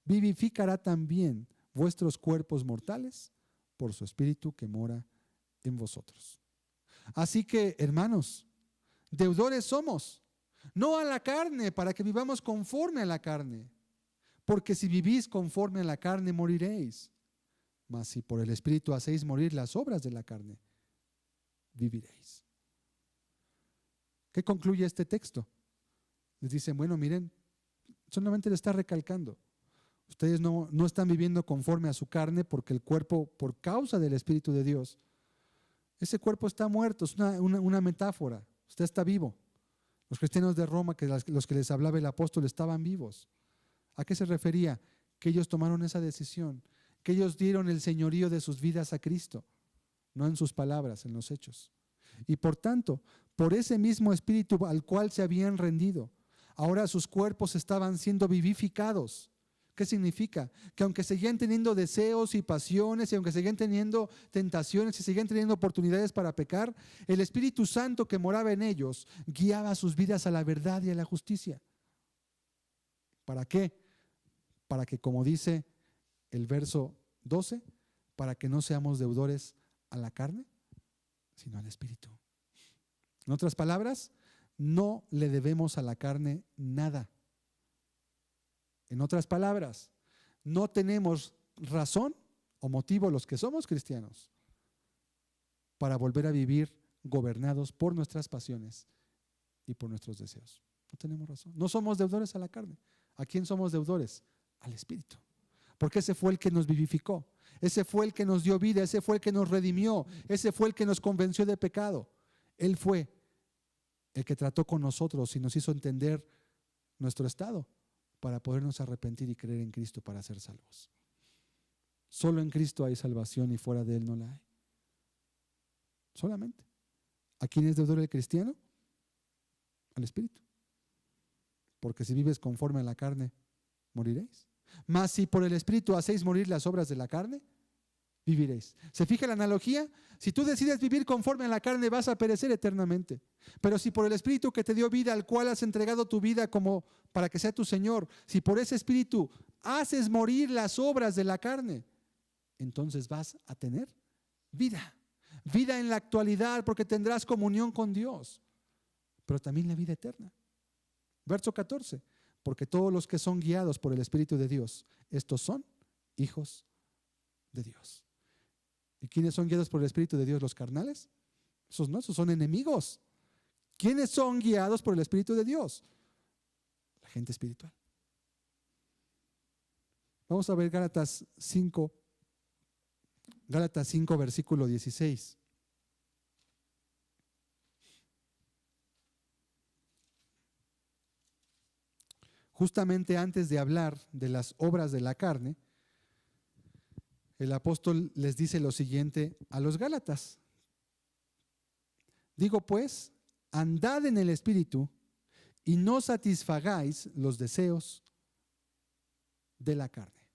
S1: vivificará también vuestros cuerpos mortales por su espíritu que mora en vosotros. Así que, hermanos, deudores somos, no a la carne, para que vivamos conforme a la carne. Porque si vivís conforme a la carne, moriréis. Mas si por el espíritu hacéis morir las obras de la carne, viviréis. ¿Qué concluye este texto? Les dicen, bueno, miren, solamente le está recalcando. Ustedes no están viviendo conforme a su carne porque el cuerpo, por causa del Espíritu de Dios, ese cuerpo está muerto, es una metáfora. Usted está vivo. Los cristianos de Roma, los que les hablaba el apóstol, estaban vivos. ¿A qué se refería? Que ellos tomaron esa decisión, que ellos dieron el señorío de sus vidas a Cristo, no en sus palabras, en los hechos. Y por tanto, por ese mismo espíritu al cual se habían rendido, ahora sus cuerpos estaban siendo vivificados. ¿Qué significa? Que aunque seguían teniendo deseos y pasiones, y aunque seguían teniendo tentaciones y seguían teniendo oportunidades para pecar, el Espíritu Santo que moraba en ellos guiaba sus vidas a la verdad y a la justicia. ¿Para qué? Para que, como dice el verso 12, para que no seamos deudores a la carne, sino al Espíritu. En otras palabras, no le debemos a la carne nada. En otras palabras, no tenemos razón o motivo los que somos cristianos para volver a vivir gobernados por nuestras pasiones y por nuestros deseos. No tenemos razón. No somos deudores a la carne. ¿A quién somos deudores? Al Espíritu. Porque ese fue el que nos vivificó, ese fue el que nos dio vida, ese fue el que nos redimió, ese fue el que nos convenció de pecado. Él fue el que trató con nosotros y nos hizo entender nuestro estado para podernos arrepentir y creer en Cristo para ser salvos. Solo en Cristo hay salvación y fuera de Él no la hay. Solamente. ¿A quién es deudor el cristiano? Al Espíritu. Porque si vives conforme a la carne, moriréis. Mas si por el Espíritu hacéis morir las obras de la carne, viviréis. ¿Se fija la analogía? Si tú decides vivir conforme a la carne, vas a perecer eternamente. Pero si por el Espíritu que te dio vida, al cual has entregado tu vida como para que sea tu Señor, si por ese Espíritu haces morir las obras de la carne, entonces vas a tener vida. Vida en la actualidad, porque tendrás comunión con Dios, pero también la vida eterna. Verso 14. Porque todos los que son guiados por el Espíritu de Dios, estos son hijos de Dios. ¿Y quiénes son guiados por el Espíritu de Dios? ¿Los carnales? Esos no, esos son enemigos. ¿Quiénes son guiados por el Espíritu de Dios? La gente espiritual. Vamos a ver Gálatas 5, versículo 16. Justamente antes de hablar de las obras de la carne, el apóstol les dice lo siguiente a los Gálatas. Digo pues, andad en el Espíritu y no satisfagáis los deseos de la carne.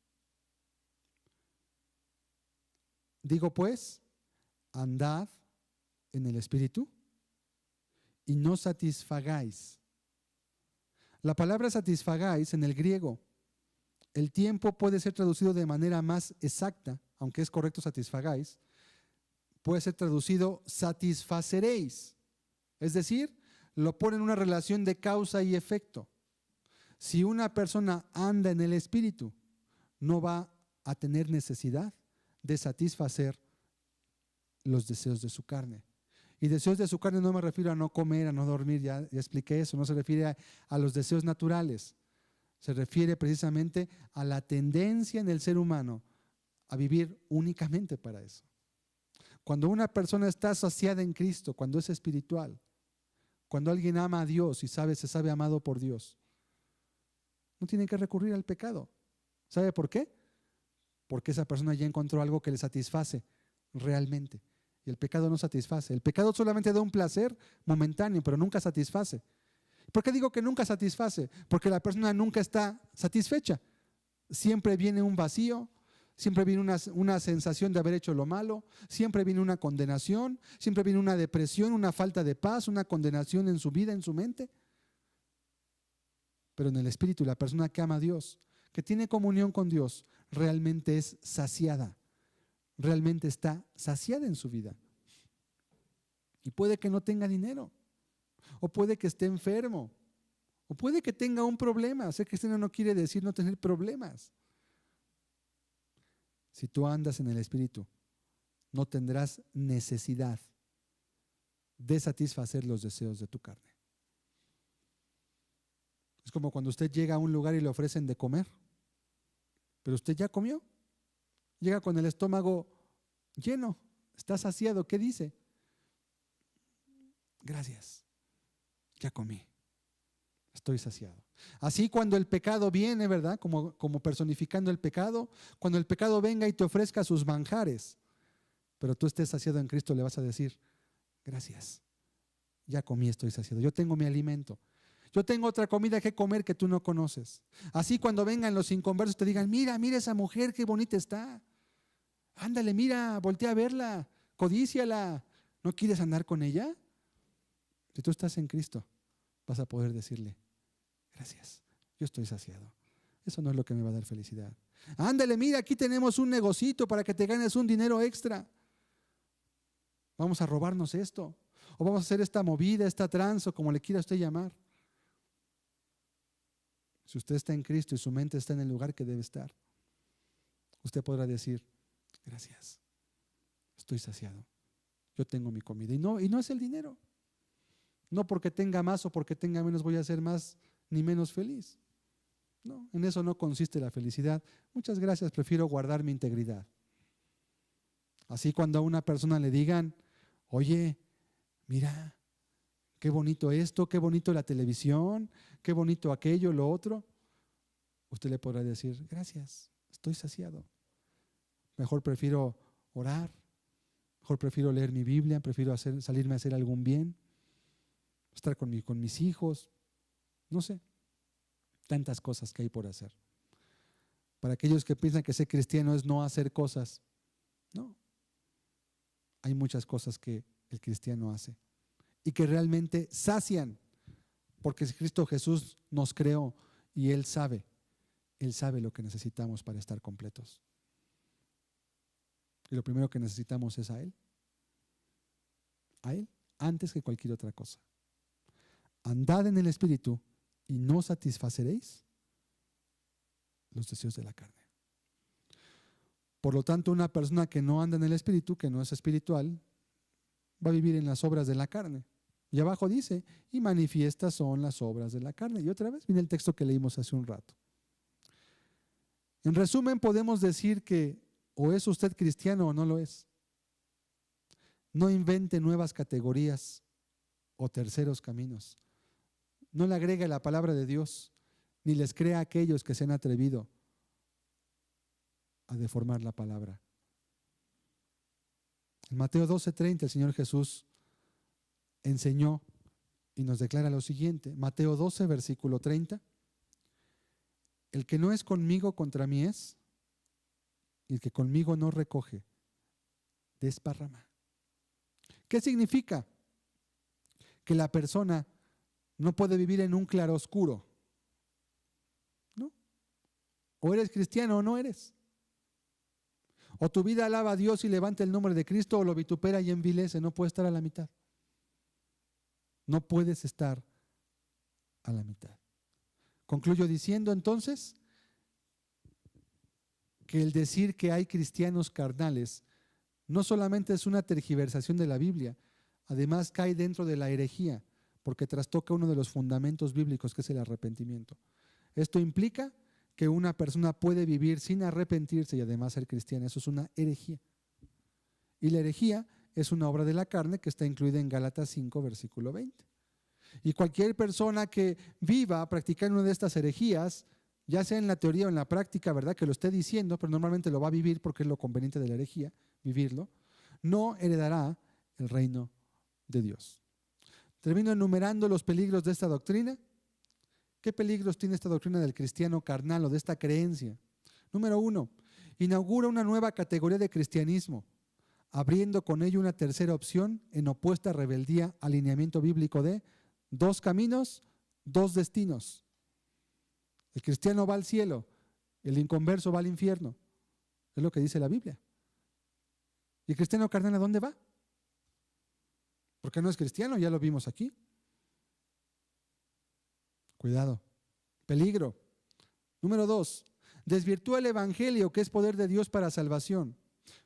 S1: Digo pues, andad en el Espíritu y no satisfagáis. La palabra satisfagáis en el griego, el tiempo puede ser traducido de manera más exacta, aunque es correcto satisfagáis, puede ser traducido satisfaceréis. Es decir, lo pone en una relación de causa y efecto. Si una persona anda en el Espíritu, no va a tener necesidad de satisfacer los deseos de su carne. Y deseos de su carne no me refiero a no comer, a no dormir, ya expliqué eso, no se refiere a los deseos naturales. Se refiere precisamente a la tendencia en el ser humano a vivir únicamente para eso. Cuando una persona está saciada en Cristo, cuando es espiritual, cuando alguien ama a Dios y se sabe amado por Dios, no tiene que recurrir al pecado. ¿Sabe por qué? Porque esa persona ya encontró algo que le satisface realmente. Y el pecado no satisface. El pecado solamente da un placer momentáneo, pero nunca satisface. ¿Por qué digo que nunca satisface? Porque la persona nunca está satisfecha. Siempre viene un vacío, siempre viene una sensación de haber hecho lo malo, siempre viene una condenación, siempre viene una depresión, una falta de paz, una condenación en su vida, en su mente. Pero en el Espíritu, la persona que ama a Dios, que tiene comunión con Dios, realmente es saciada. Realmente está saciada en su vida. Y puede que no tenga dinero, o puede que esté enfermo, o puede que tenga un problema. Ser cristiano no quiere decir no tener problemas. Si tú andas en el Espíritu, no tendrás necesidad de satisfacer los deseos de tu carne. Es como cuando usted llega a un lugar y le ofrecen de comer, pero usted ya comió. Llega con el estómago lleno, está saciado. ¿Qué dice? Gracias, ya comí, estoy saciado. Así cuando el pecado viene, ¿verdad? Como personificando el pecado, cuando el pecado venga y te ofrezca sus manjares, pero tú estés saciado en Cristo, le vas a decir, gracias, ya comí, estoy saciado, yo tengo mi alimento. Yo tengo otra comida que comer que tú no conoces. Así cuando vengan los inconversos te digan, mira esa mujer, qué bonita está. Ándale, mira, voltea a verla, codíciala. ¿No quieres andar con ella? Si tú estás en Cristo, vas a poder decirle, gracias, yo estoy saciado. Eso no es lo que me va a dar felicidad. Ándale, mira, aquí tenemos un negocito para que te ganes un dinero extra. Vamos a robarnos esto. O vamos a hacer esta movida, esta tranza, como le quiera usted llamar. Si usted está en Cristo y su mente está en el lugar que debe estar, usted podrá decir, gracias, estoy saciado, yo tengo mi comida. Y no es el dinero. No porque tenga más o porque tenga menos voy a ser más ni menos feliz. No, en eso no consiste la felicidad. Muchas gracias, prefiero guardar mi integridad. Así cuando a una persona le digan, oye, mira, qué bonito esto, qué bonito la televisión, qué bonito aquello, lo otro, usted le podrá decir, gracias, estoy saciado. Mejor prefiero orar, mejor prefiero leer mi Biblia, prefiero salirme a hacer algún bien, estar con mis hijos, no sé, tantas cosas que hay por hacer. Para aquellos que piensan que ser cristiano es no hacer cosas, no, hay muchas cosas que el cristiano hace y que realmente sacian, porque Cristo Jesús nos creó y Él sabe lo que necesitamos para estar completos. Y lo primero que necesitamos es a Él, antes que cualquier otra cosa. Andad en el Espíritu y no satisfaceréis los deseos de la carne. Por lo tanto, una persona que no anda en el Espíritu, que no es espiritual, va a vivir en las obras de la carne. Y abajo dice, y manifiestas son las obras de la carne. Y otra vez viene el texto que leímos hace un rato. En resumen, podemos decir que o es usted cristiano o no lo es. No invente nuevas categorías o terceros caminos. No le agregue la palabra de Dios, ni les crea a aquellos que se han atrevido a deformar la palabra. En Mateo 12:30 el Señor Jesús enseñó y nos declara lo siguiente. Mateo 12, versículo 30. El que no es conmigo, contra mí es, y el que conmigo no recoge, desparrama. ¿Qué significa? Que la persona no puede vivir en un claroscuro, ¿no? O eres cristiano o no eres. O tu vida alaba a Dios y levanta el nombre de Cristo, o lo vitupera y envilece. No puede estar a la mitad. No puedes estar a la mitad. Concluyo diciendo entonces que el decir que hay cristianos carnales no solamente es una tergiversación de la Biblia, además cae dentro de la herejía, porque trastoca uno de los fundamentos bíblicos, que es el arrepentimiento. Esto implica que una persona puede vivir sin arrepentirse y además ser cristiana. Eso es una herejía. Y la herejía es una obra de la carne que está incluida en Gálatas 5, versículo 20. Y cualquier persona que viva practicando una de estas herejías, ya sea en la teoría o en la práctica, ¿verdad?, que lo esté diciendo, pero normalmente lo va a vivir porque es lo conveniente de la herejía, vivirlo, no heredará el reino de Dios. Termino enumerando los peligros de esta doctrina. ¿Qué peligros tiene esta doctrina del cristiano carnal o de esta creencia? Número 1, inaugura una nueva categoría de cristianismo, abriendo con ello una tercera opción en opuesta rebeldía al lineamiento bíblico de 2 caminos, 2 destinos. El cristiano va al cielo, el inconverso va al infierno. Es lo que dice la Biblia. ¿Y el cristiano carnal a dónde va? Porque no es cristiano, ya lo vimos aquí. Cuidado. Peligro. Número 2, desvirtúa el evangelio, que es poder de Dios para salvación.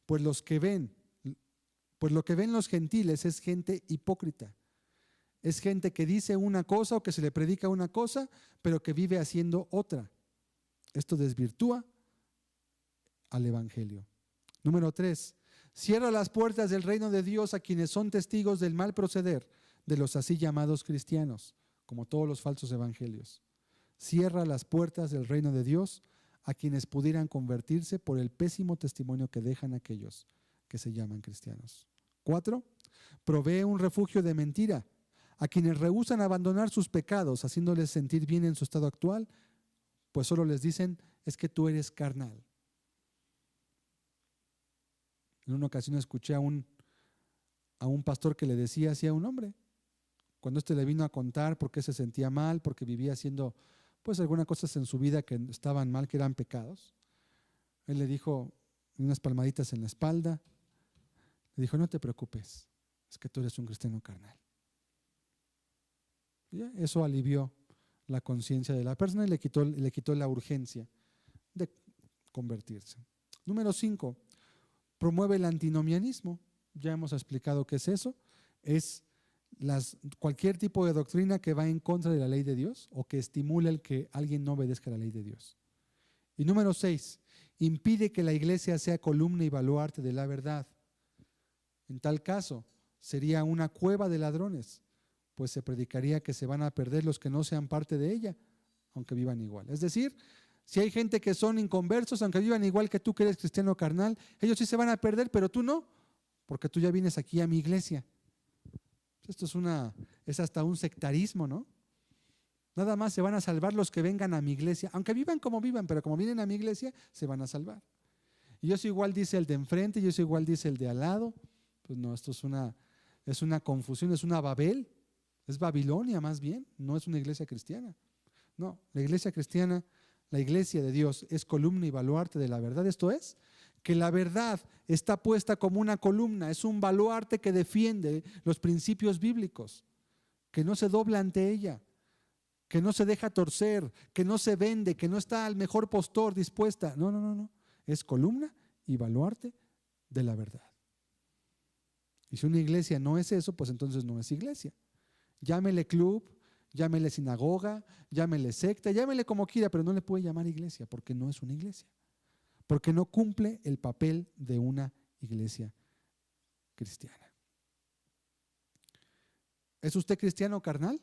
S1: Pues lo que ven los gentiles es gente hipócrita. Es gente que dice una cosa o que se le predica una cosa, pero que vive haciendo otra. Esto desvirtúa al evangelio. Número 3, cierra las puertas del reino de Dios a quienes son testigos del mal proceder de los así llamados cristianos, como todos los falsos evangelios. Cierra las puertas del reino de Dios a quienes pudieran convertirse por el pésimo testimonio que dejan aquellos que se llaman cristianos. 4, provee un refugio de mentira a quienes rehúsan abandonar sus pecados, haciéndoles sentir bien en su estado actual, pues solo les dicen, es que tú eres carnal. En una ocasión escuché a un pastor que le decía así a un hombre, cuando éste le vino a contar por qué se sentía mal, porque vivía haciendo pues algunas cosas en su vida que estaban mal, que eran pecados. Él le dijo unas palmaditas en la espalda, le dijo, no te preocupes, es que tú eres un cristiano carnal. Eso alivió la conciencia de la persona y le quitó la urgencia de convertirse. Número 5, promueve el antinomianismo. Ya hemos explicado qué es eso. Es cualquier tipo de doctrina que va en contra de la ley de Dios o que estimula el que alguien no obedezca la ley de Dios. Y número 6, impide que la iglesia sea columna y baluarte de la verdad. En tal caso, sería una cueva de ladrones, pues se predicaría que se van a perder los que no sean parte de ella, aunque vivan igual. Es decir, si hay gente que son inconversos, aunque vivan igual que tú, que eres cristiano carnal, ellos sí se van a perder, pero tú no, porque tú ya vienes aquí a mi iglesia. Esto es hasta un sectarismo, ¿no? Nada más se van a salvar los que vengan a mi iglesia, aunque vivan como vivan, pero como vienen a mi iglesia, se van a salvar. Y eso igual dice el de enfrente, y eso igual dice el de al lado, Pues no, esto es una confusión, es una Babel, es Babilonia más bien, no es una iglesia cristiana. No, la iglesia cristiana, la iglesia de Dios es columna y baluarte de la verdad. Esto es, que la verdad está puesta como una columna, es un baluarte que defiende los principios bíblicos, que no se dobla ante ella, que no se deja torcer, que no se vende, que no está al mejor postor dispuesta. No, no, no, no. Es columna y baluarte de la verdad. Y si una iglesia no es eso, pues entonces no es iglesia. Llámele club, llámele sinagoga, llámele secta, llámele como quiera, pero no le puede llamar iglesia porque no es una iglesia. Porque no cumple el papel de una iglesia cristiana. ¿Es usted cristiano carnal?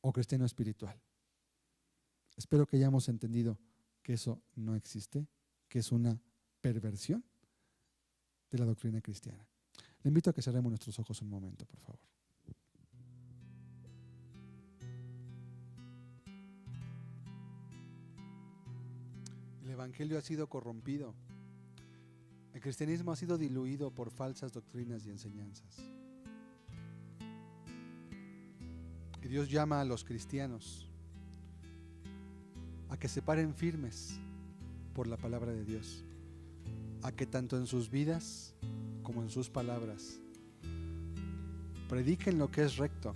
S1: ¿O cristiano espiritual? Espero que hayamos entendido que eso no existe, que es una perversión de la doctrina cristiana. Le invito a que cerremos nuestros ojos un momento, por favor. El evangelio ha sido corrompido. El cristianismo ha sido diluido por falsas doctrinas y enseñanzas. Y Dios llama a los cristianos a que se paren firmes por la palabra de Dios, a que tanto en sus vidas como en sus palabras prediquen lo que es recto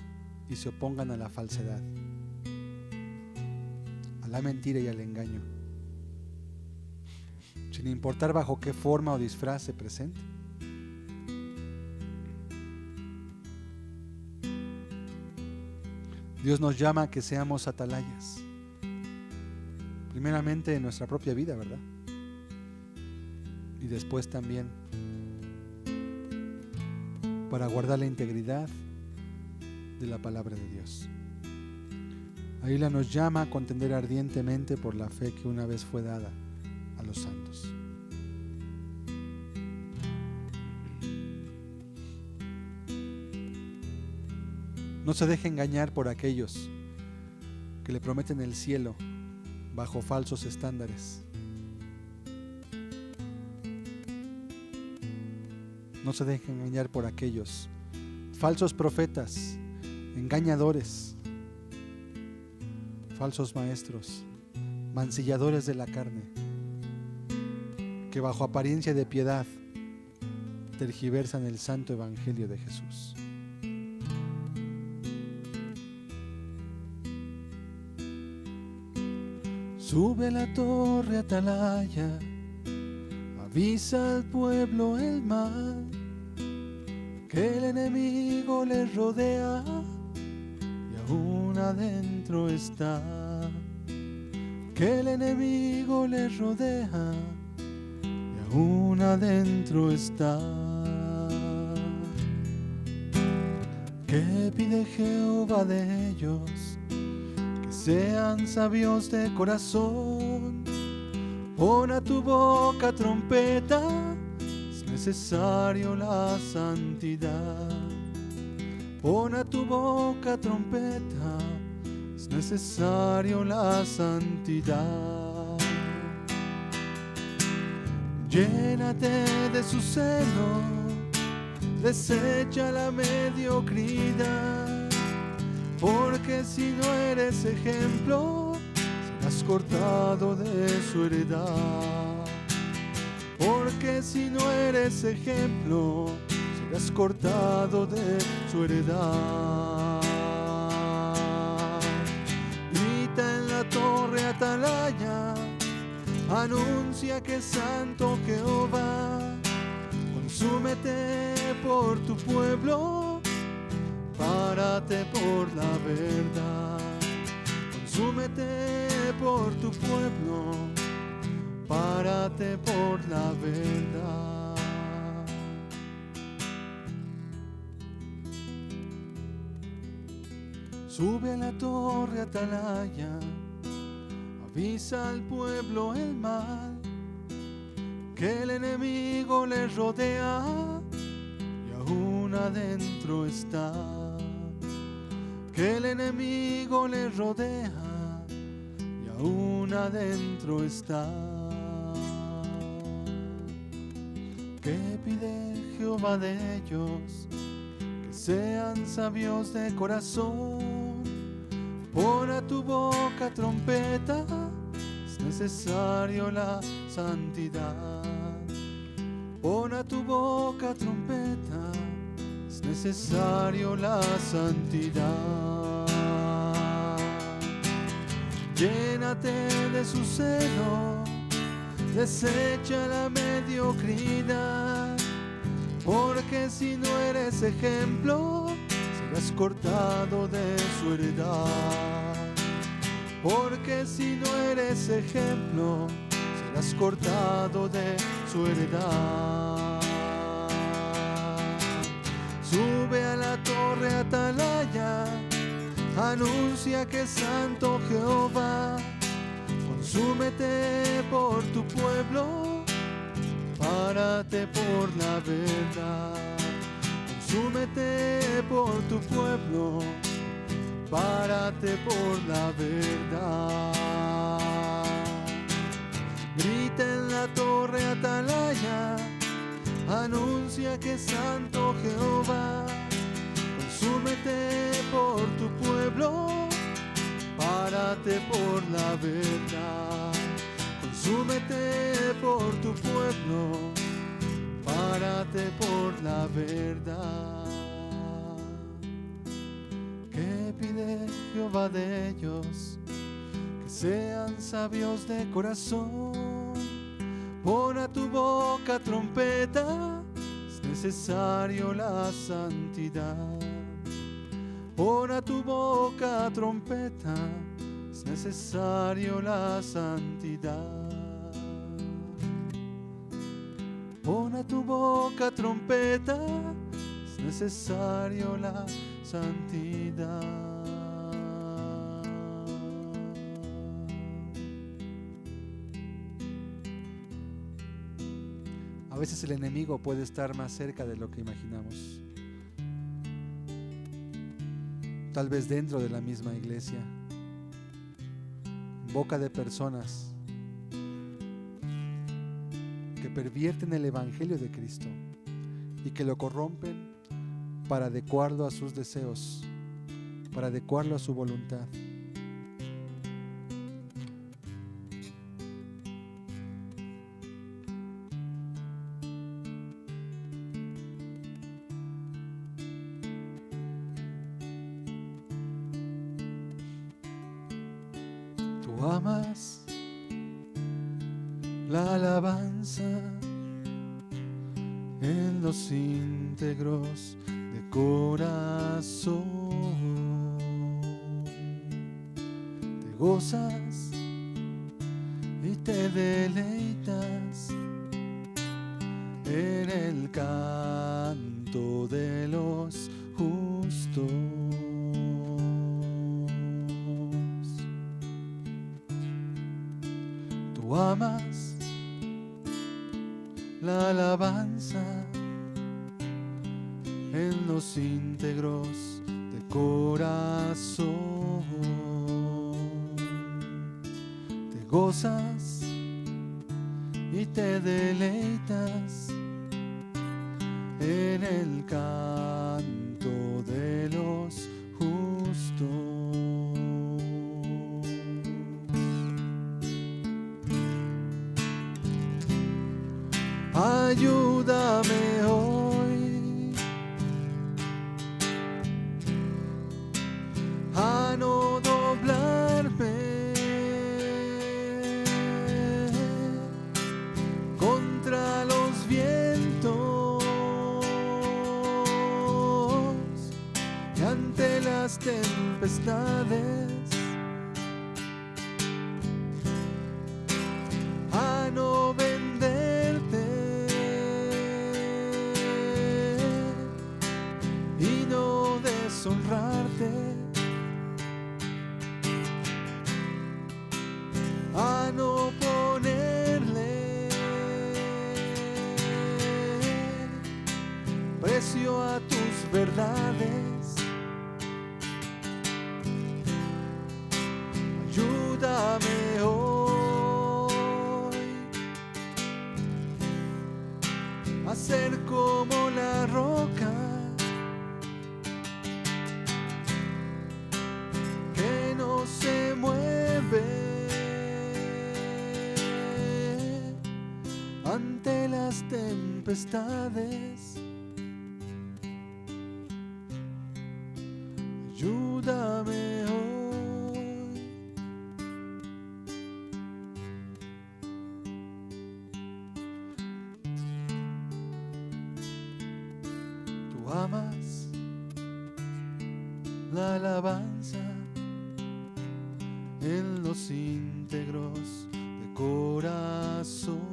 S1: y se opongan a la falsedad, a la mentira y al engaño, sin importar bajo qué forma o disfraz se presente. Dios nos llama a que seamos atalayas, primeramente en nuestra propia vida, ¿verdad? Y después también para guardar la integridad de la palabra de Dios. Ahí nos llama a contender ardientemente por la fe que una vez fue dada a los santos. No se deje engañar por aquellos que le prometen el cielo bajo falsos estándares. No se deje engañar por aquellos falsos profetas, engañadores, falsos maestros, mancilladores de la carne, que bajo apariencia de piedad tergiversan el santo evangelio de Jesús. Sube la torre atalaya, avisa al pueblo el mal, que el enemigo le rodea y aún adentro está. Que el enemigo le rodea y aún adentro está. ¿Qué pide Jehová de ellos? Que sean sabios de corazón. Pon a tu boca trompeta, es necesario la santidad. Pon a tu boca trompeta, es necesario la santidad. Llénate de su celo, desecha la mediocridad, porque si no eres ejemplo, serás cortado de su heredad. Porque si no eres ejemplo, serás cortado de su heredad. Grita en la torre atalaya, anuncia que es santo Jehová. Consúmete por tu pueblo, párate por la verdad. Consúmete por tu pueblo, párate por la verdad. Sube a la torre atalaya, avisa al pueblo el mal, que el enemigo le rodea y aún adentro está. Que el enemigo le rodea y aún adentro está. ¿Qué pide Jehová de ellos? Que sean sabios de corazón. Pon a tu boca trompeta, es necesario la santidad. Pon a tu boca trompeta, es necesario la santidad. Llénate de su seno, desecha la mediocridad, porque si no eres ejemplo, serás cortado de su heredad. Porque si no eres ejemplo, serás cortado de su heredad. Sube a la torre atalaya, anuncia que es santo Jehová. Consúmete por tu pueblo, párate por la verdad. Consúmete por tu pueblo, párate por la verdad. Grita en la torre atalaya, anuncia que es santo Jehová. Consúmete por tu pueblo, párate por la verdad. Consúmete por tu pueblo, párate por la verdad. ¿Qué pide Jehová de ellos? Que sean sabios de corazón. Pon a tu boca trompeta, es necesario la santidad. Pon a tu boca trompeta, es necesario la santidad. Pon a tu boca trompeta, es necesario la santidad. A veces el enemigo puede estar más cerca de lo que imaginamos. Tal vez dentro de la misma iglesia, en boca de personas que pervierten el evangelio de Cristo y que lo corrompen para adecuarlo a sus deseos, para adecuarlo a su voluntad. Tú amas la alabanza en los íntegros de corazón. Te gozas y te deleitas en el canto de los justos. Tú amas la alabanza en los íntegros de corazón. Te gozas y te deleitas en el canto de los justos. Ayúdame hoy a no doblarme contra los vientos y ante las tempestades, a no venderte y no deshonrarte, a no ponerle precio a tus verdades. Ayúdame hoy a tempestades. Ayúdame hoy. Tú amas la alabanza en los íntegros de corazón.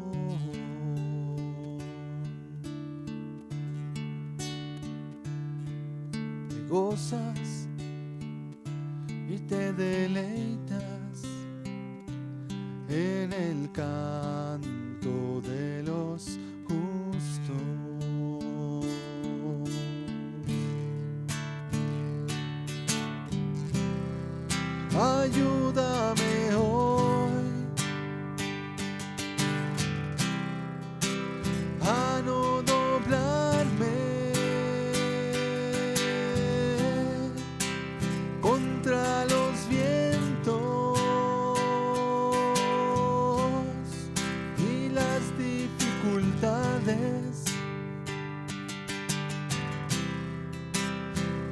S1: Te gozas y te deleitas en el canto de los justos. Ayúdame hoy a no doblarme contra los vientos y las dificultades,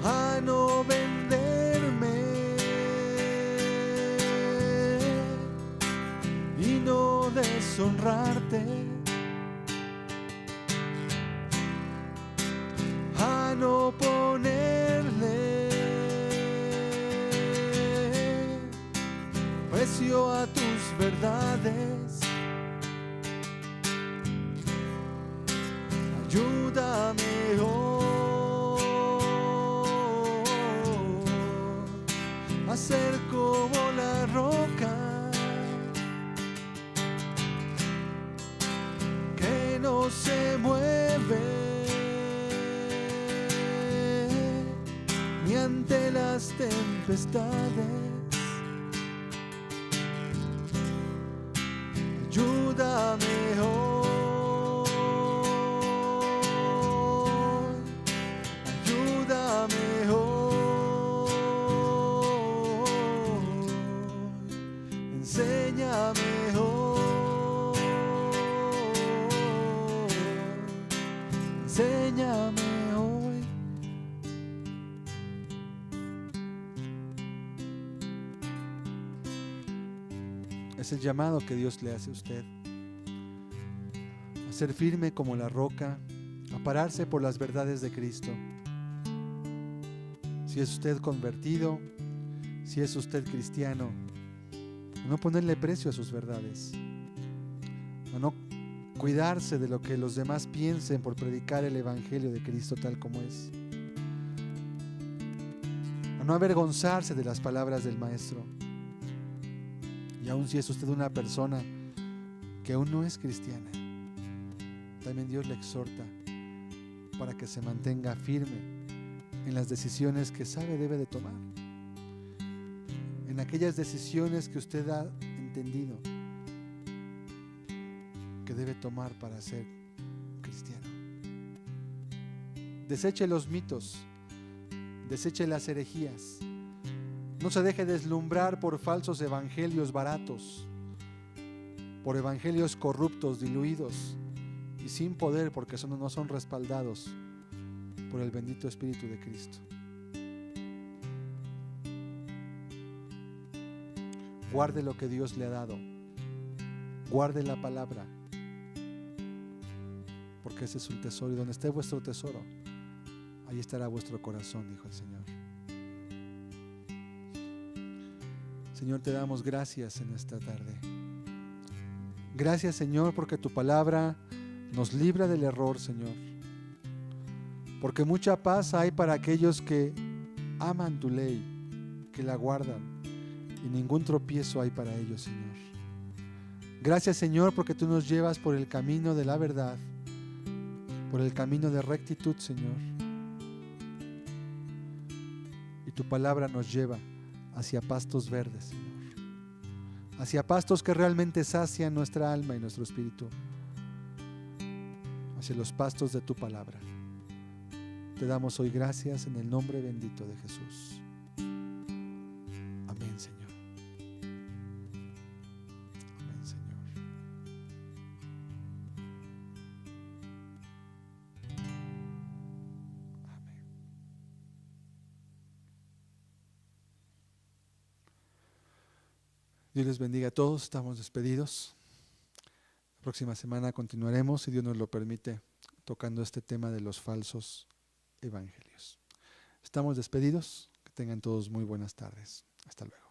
S1: a no venderme y no deshonrarte, a no ponerle precio a tus verdades. Ayúdame hoy a ser como la roca que no se mueve ni ante las tempestades. Ayúdame hoy, ayúdame hoy, enséñame hoy, enséñame hoy. Es el llamado que Dios le hace a usted, a ser firme como la roca, a pararse por las verdades de Cristo. Si es usted convertido, si es usted cristiano, a no ponerle precio a sus verdades, a no cuidarse de lo que los demás piensen por predicar el Evangelio de Cristo tal como es, a no avergonzarse de las palabras del Maestro. Y aun si es usted una persona que aún no es cristiana, también Dios le exhorta para que se mantenga firme en las decisiones que sabe debe de tomar, en aquellas decisiones que usted ha entendido que debe tomar para ser cristiano. Deseche los mitos, deseche las herejías. No se deje deslumbrar por falsos evangelios baratos, por evangelios corruptos, diluidos y sin poder, porque no son respaldados por el bendito Espíritu de Cristo. Guarde lo que Dios le ha dado, guarde la palabra, porque ese es un tesoro, y donde esté vuestro tesoro, ahí estará vuestro corazón, dijo el Señor. Señor, te damos gracias en esta tarde. Gracias, Señor, porque tu palabra nos libra del error, Señor. Porque mucha paz hay para aquellos que aman tu ley, que la guardan, y ningún tropiezo hay para ellos, Señor. Gracias, Señor, porque tú nos llevas por el camino de la verdad, por el camino de rectitud, Señor. Y tu palabra nos lleva hacia pastos verdes, Señor, hacia pastos que realmente sacian nuestra alma y nuestro espíritu, hacia los pastos de tu palabra. Te damos hoy gracias en el nombre bendito de Jesús. Amén, Señor. Amén, Señor. Dios les bendiga a todos, estamos despedidos. La próxima semana continuaremos, si Dios nos lo permite, tocando este tema de los falsos evangelios. Estamos despedidos, que tengan todos muy buenas tardes. Hasta luego.